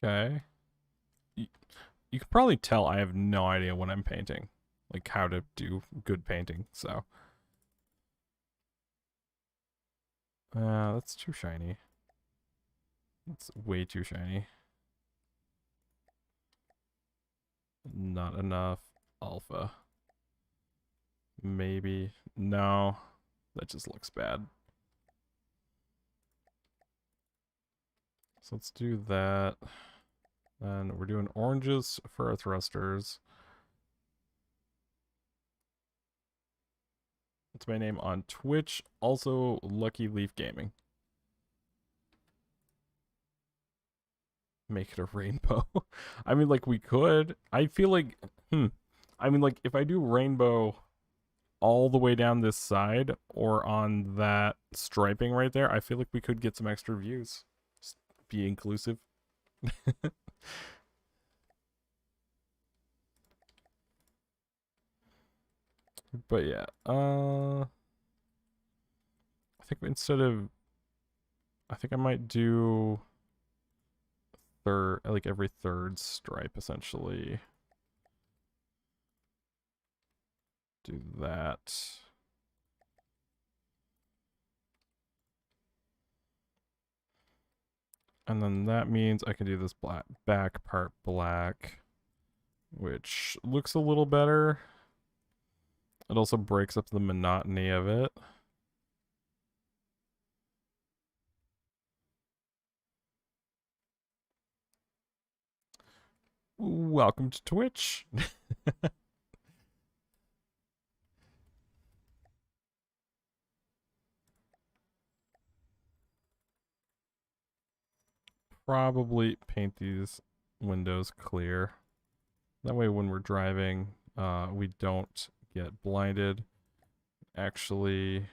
Okay. You can probably tell I have no idea what I'm painting. Like how to do good painting, so. That's too shiny. It's way too shiny. Not enough alpha. Maybe. No. That just looks bad. So let's do that. And we're doing oranges for our thrusters. What's my name on Twitch? Also Lucky Leaf Gaming. Make it a rainbow. I mean, like, we could. I feel like, I mean, like, if I do rainbow all the way down this side or on that striping right there, I feel like we could get some extra views. Just be inclusive. But yeah, I think instead of, I think I might do like every third stripe essentially. Do that. And then that means I can do this black back part black, which looks a little better. It also breaks up the monotony of it. Welcome to Twitch. Probably paint these windows clear. That way when we're driving, we don't get blinded. Actually,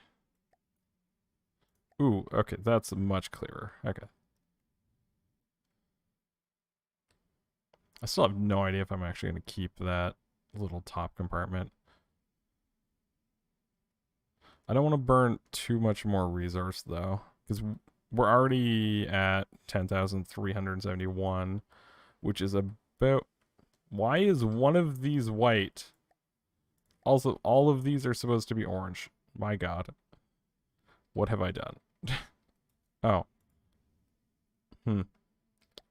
ooh, okay, that's much clearer. Okay. I still have no idea if I'm actually going to keep that little top compartment. I don't want to burn too much more resource though, because we're already at 10,371, which is about. Why is one of these white? Also, all of these are supposed to be orange. My god. What have I done? Oh.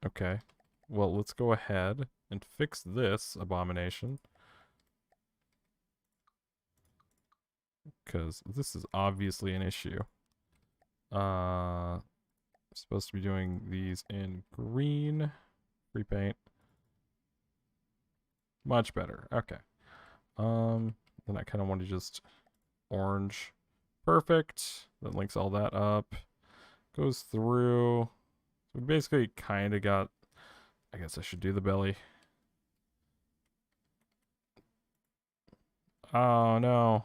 Okay. Well, let's go ahead and fix this abomination. Because this is obviously an issue. Supposed to be doing these in green. Repaint. Much better. Okay. Then I kind of want to just orange. Perfect. That links all that up. Goes through. We basically kind of got, I guess I should do the belly. Oh, no.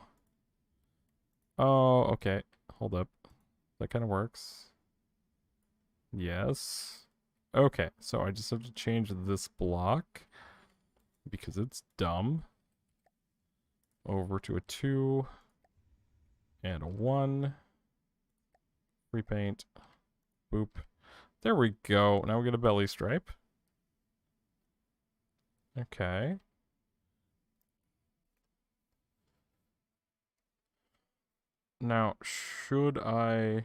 Oh, okay. Hold up. That kind of works. Yes. Okay, so I just have to change this block because it's dumb. Over to a 2 and a 1. Repaint. Boop. There we go. Now we get a belly stripe. Okay. Now, should I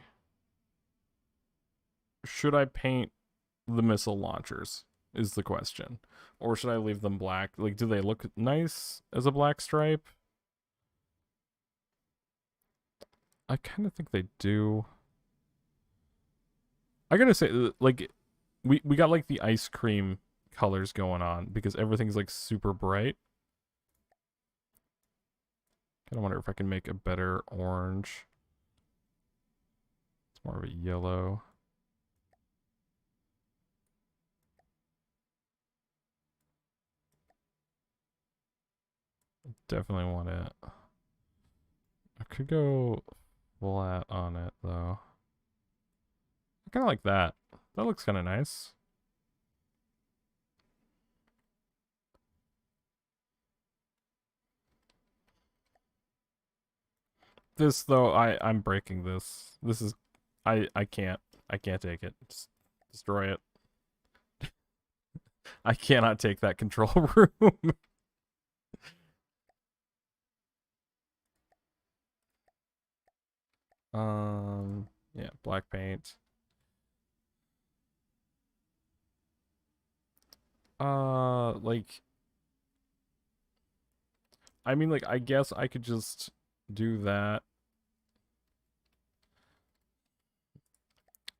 paint the missile launchers is the question. Or should I leave them black? Like, do they look nice as a black stripe? I kind of think they do. I gotta say, like, we got like the ice cream colors going on because everything's like super bright. Kind of wonder if I can make a better orange. It's more of a yellow. Definitely want it. I could go flat on it though. I kind of like that. That looks kind of nice. This though, I'm breaking this. This is, I can't take it. Just destroy it. I cannot take that control room. Yeah, black paint. Like, I mean, like, I guess I could just do that.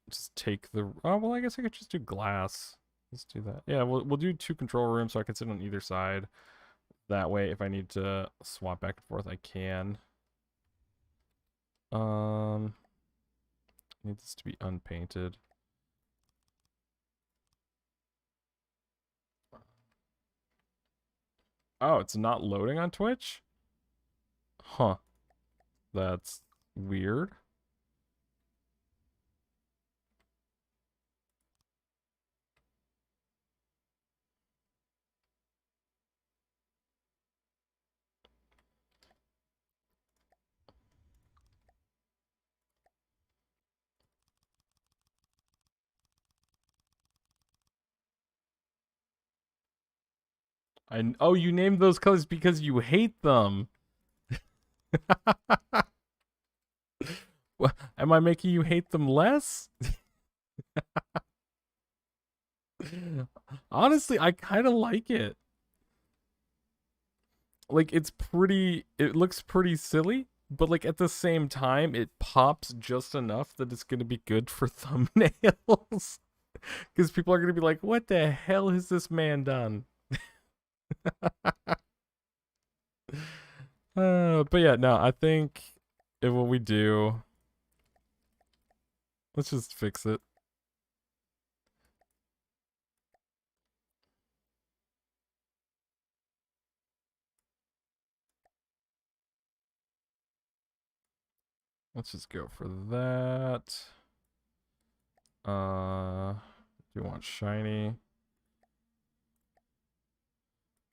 Just take the, oh, well, I guess I could just do glass. Let's do that. Yeah, we'll do 2 control rooms so I can sit on either side. That way, if I need to swap back and forth, I can. I need this to be unpainted. Oh, it's not loading on Twitch? Huh. That's weird. Oh, you named those colors because you hate them. Am I making you hate them less? Honestly, I kind of like it. Like, it looks pretty silly, but like at the same time, it pops just enough that it's gonna be good for thumbnails. Because people are gonna be like, what the hell has this man done? But yeah, no, I think what we do, let's just fix it. Let's just go for that. Do you want shiny?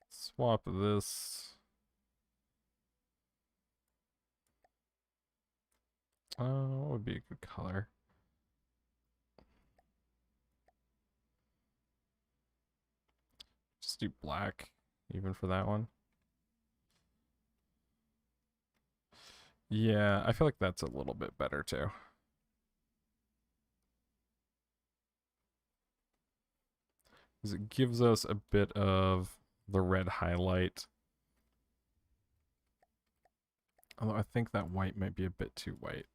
Swap this. What would be a good color? Just do black, even for that one. Yeah, I feel like that's a little bit better too. Because it gives us a bit of the red highlight. Although I think that white might be a bit too white.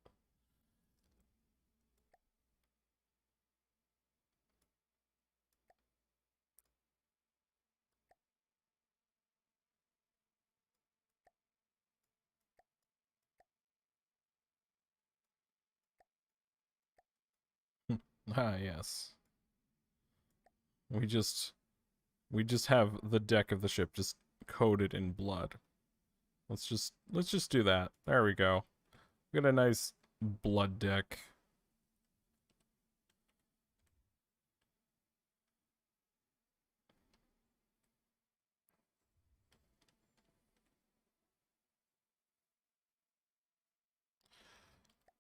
Ah, yes. We just have the deck of the ship just coated in blood. Let's just do that. There we go. We got a nice blood deck.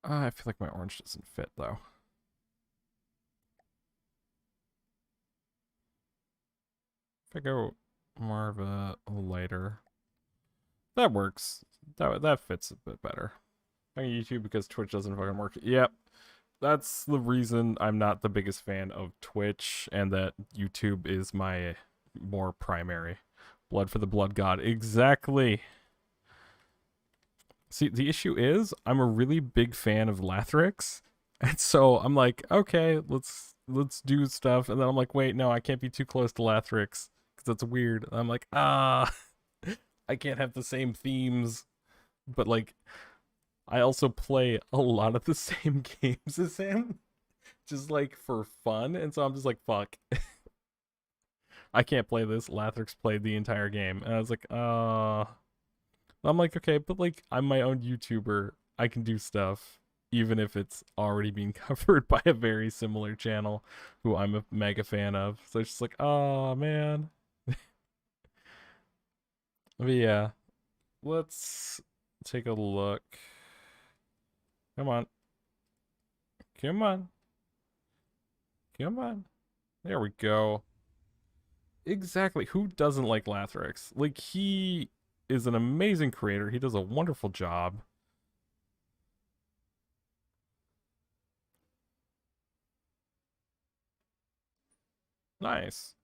I feel like my orange doesn't fit though. If I go more of a lighter, that works. That fits a bit better. On YouTube because Twitch doesn't fucking work. Yep. That's the reason I'm not the biggest fan of Twitch and that YouTube is my more primary. Blood for the blood god. Exactly. See, the issue is I'm a really big fan of Lathrix. And so I'm like, okay, let's do stuff. And then I'm like, wait, no, I can't be too close to Lathrix because that's weird. And I'm like, I can't have the same themes. But like, I also play a lot of the same games as him, just like for fun. And so I'm just like, fuck. I can't play this. Lathrix played the entire game. And I was like, I'm like, okay, but like, I'm my own YouTuber. I can do stuff, even if it's already being covered by a very similar channel who I'm a mega fan of. So it's just like, oh, man. But yeah, let's take a look. Come on. Come on. Come on. There we go. Exactly. Who doesn't like Lathrix? Like, he is an amazing creator. He does a wonderful job. Nice.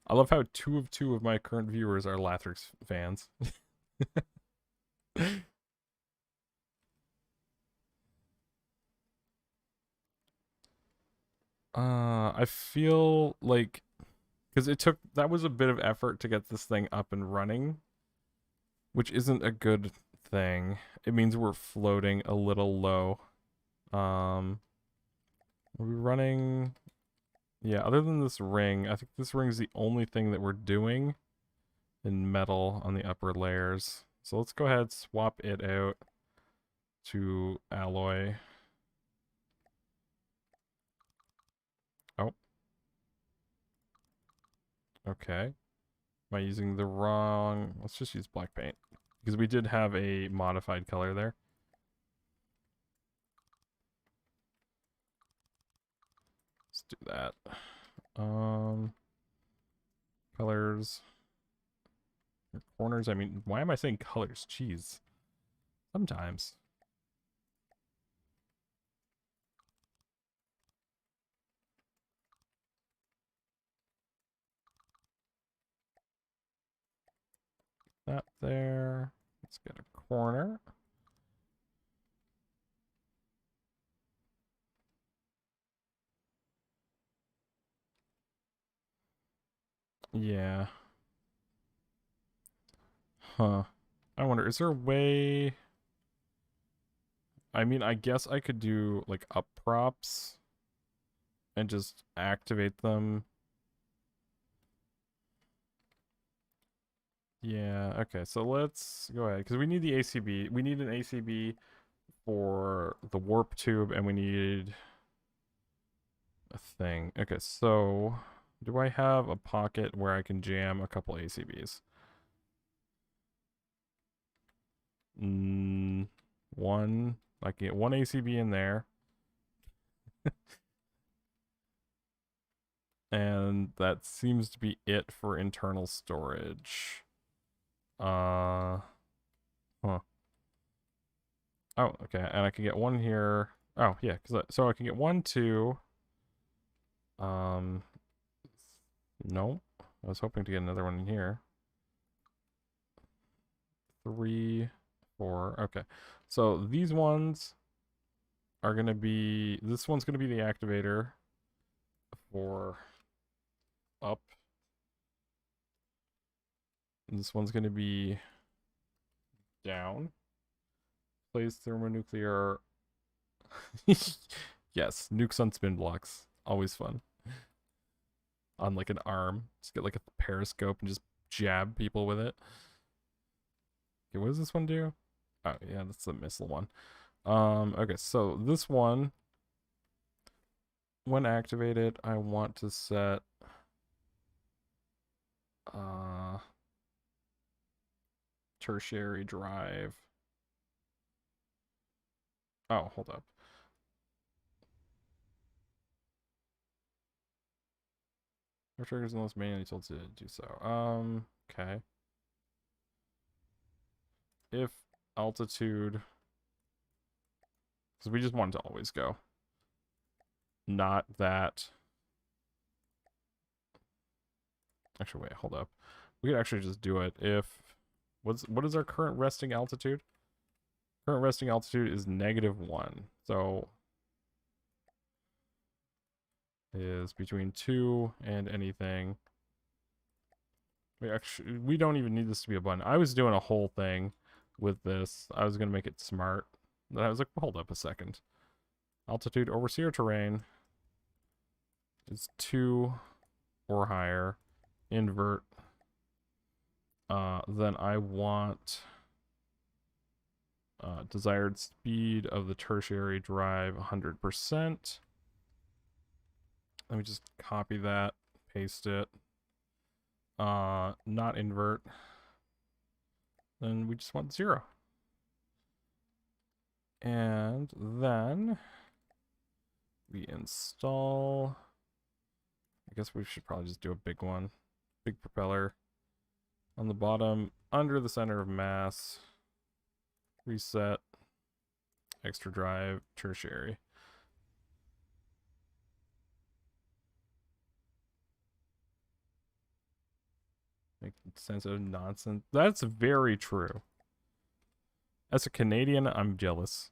I love how two of my current viewers are Lathrix fans. I feel like because that was a bit of effort to get this thing up and running, which isn't a good thing. It means we're floating a little low. Are we running? Yeah, other than this ring, I think this ring's the only thing that we're doing in metal on the upper layers. So let's go ahead, swap it out to alloy. Oh, okay. Am I using the wrong... Let's just use black paint. Because we did have a modified color there. Let's do that. Colors. Corners, I mean, why am I saying colors? Jeez. Sometimes. That there. Let's get a corner. Yeah. Huh. I wonder, is there a way... I mean, I guess I could do, like, up props and just activate them. Yeah, okay, so let's go ahead, because we need the ACB. We need an ACB for the warp tube, and we need a thing. Okay, so do I have a pocket where I can jam a couple ACBs? One. I can get one ACB in there. And that seems to be it for internal storage. Huh. Oh, okay, and I can get one here. Oh, yeah, so I can get 1, 2. Um, no, I was hoping to get another one in here. 3, 4. Okay, so these ones are gonna be. This one's gonna be the activator for up. And this one's gonna be down. Plays thermonuclear. Yes, nukes on spin blocks. Always fun. On like an arm. Just get like a periscope and just jab people with it. Okay, what does this one do? Oh, yeah, that's the missile one. Okay, so this one, when activated, I want to set tertiary drive. Oh, hold up. Our triggers unless manually told to do so. Okay. If altitude, because we just want it to always go. Not that. Actually, wait, hold up. We could actually just do it if. What is our current resting altitude? Current resting altitude is -1. So is between 2 and anything. We don't even need this to be a button. I was doing a whole thing with this. I was gonna make it smart. Then I was like, hold up a second. Altitude overseer terrain is 2 or higher. Invert. Then I want desired speed of the tertiary drive 100%. Let me just copy that, paste it. Not invert. Then we just want 0. And then we install guess we should probably just do a big one. Big propeller. On the bottom, under the center of mass. Reset. Extra drive, tertiary. Make sense of nonsense. That's very true. As a Canadian, I'm jealous.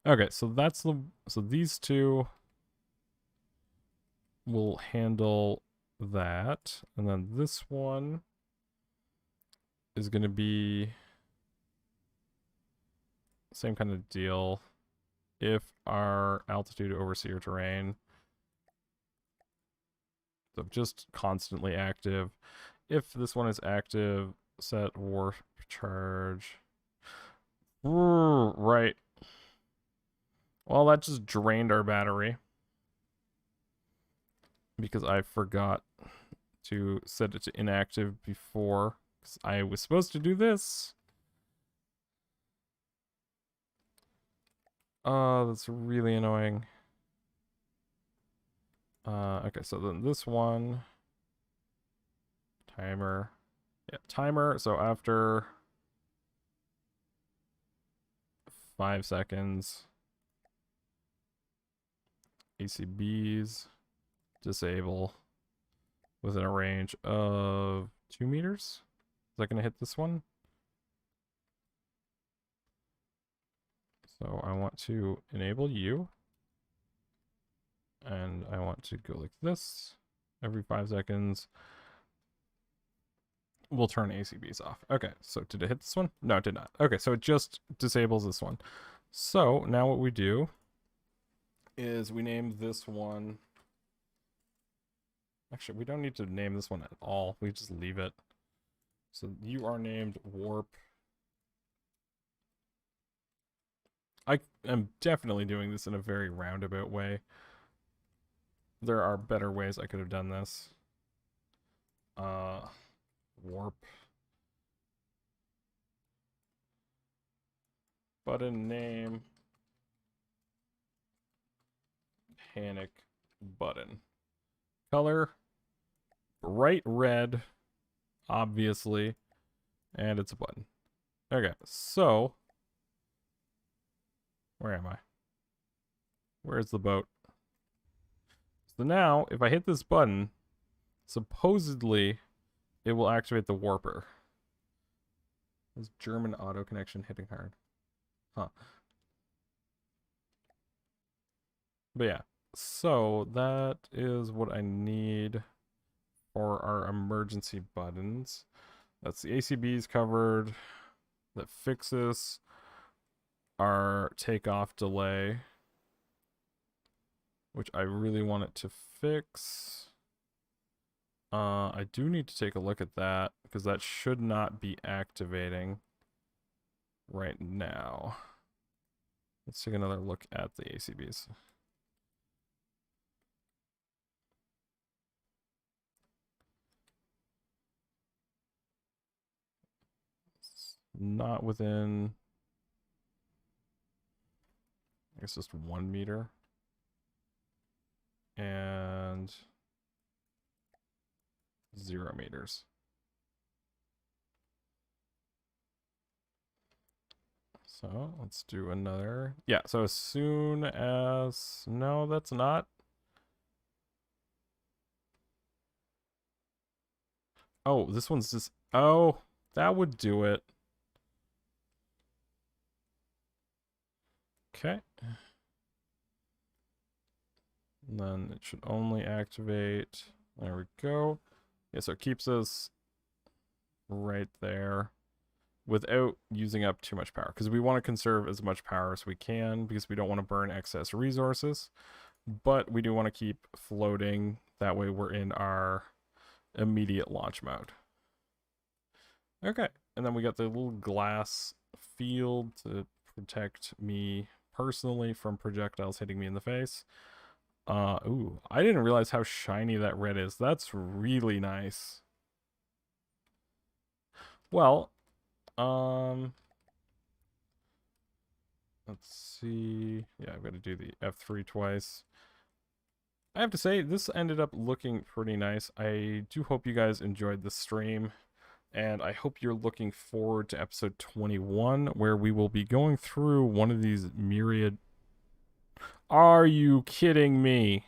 Okay, so that's the so these two will handle that, and then this one is going to be same kind of deal. If our altitude overseer terrain, so just constantly active. If this one is active, set warp charge. Right. Well, that just drained our battery because I forgot to set it to inactive before, because I was supposed to do this. Oh, that's really annoying. Okay, so then this one, timer. Yeah, timer. So after 5 seconds, ACBs disable within a range of 2 meters. Is that going to hit this one? So I want to enable you. And I want to go like this. Every 5 seconds, we'll turn ACBs off. Okay, so did it hit this one? No, it did not. Okay, so it just disables this one. So now what we do is we name this one. Actually, we don't need to name this one at all. We just leave it. So you are named warp. I am definitely doing this in a very roundabout way. There are better ways I could have done this. Warp. Button name. Panic button. Color. Bright red. Obviously. And it's a button. Okay, so. Where am I? Where's the boat? So now, if I hit this button, supposedly it will activate the warper. This German auto connection hitting hard. Huh. But yeah, so that is what I need for our emergency buttons. That's the ACBs covered. That fixes our takeoff delay, which I really want it to fix. I do need to take a look at that because that should not be activating right now. Let's take another look at the ACBs. It's not within, I guess, just 1 meter. And 0 meters. So let's do another. Yeah, so as soon as, no, that's not. Oh, this one's just, oh, that would do it. Okay. And then it should only activate. There we go. Yeah, so it keeps us right there without using up too much power, because we want to conserve as much power as we can because we don't want to burn excess resources, but we do want to keep floating. That way we're in our immediate launch mode. Okay, and then we got the little glass field to protect me personally from projectiles hitting me in the face. Ooh, I didn't realize how shiny that red is. That's really nice. Well, Let's see. Yeah, I've got to do the F3 twice. I have to say, this ended up looking pretty nice. I do hope you guys enjoyed the stream, and I hope you're looking forward to episode 21, where we will be going through one of these myriad... Are you kidding me?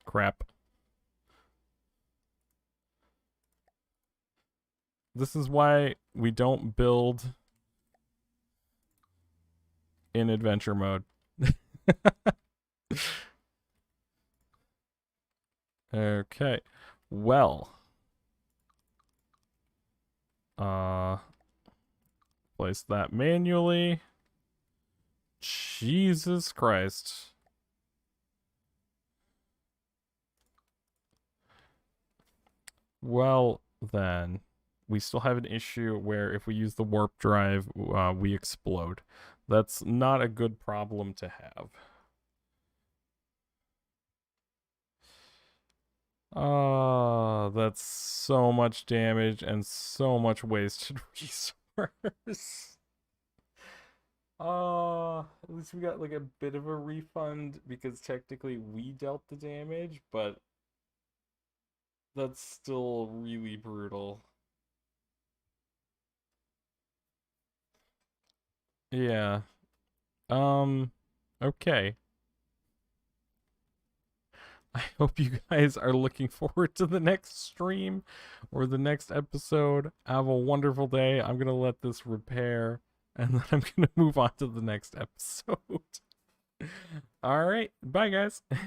Crap. This is why we don't build in adventure mode. Okay. Well. Place that manually. Jesus Christ. Well, then. We still have an issue where if we use the warp drive, we explode. That's not a good problem to have. That's so much damage and so much wasted resource. At least we got like a bit of a refund because technically we dealt the damage, but that's still really brutal. Yeah. Okay. I hope you guys are looking forward to the next stream or the next episode. Have a wonderful day. I'm going to let this repair and then I'm going to move on to the next episode. All right. Bye, guys.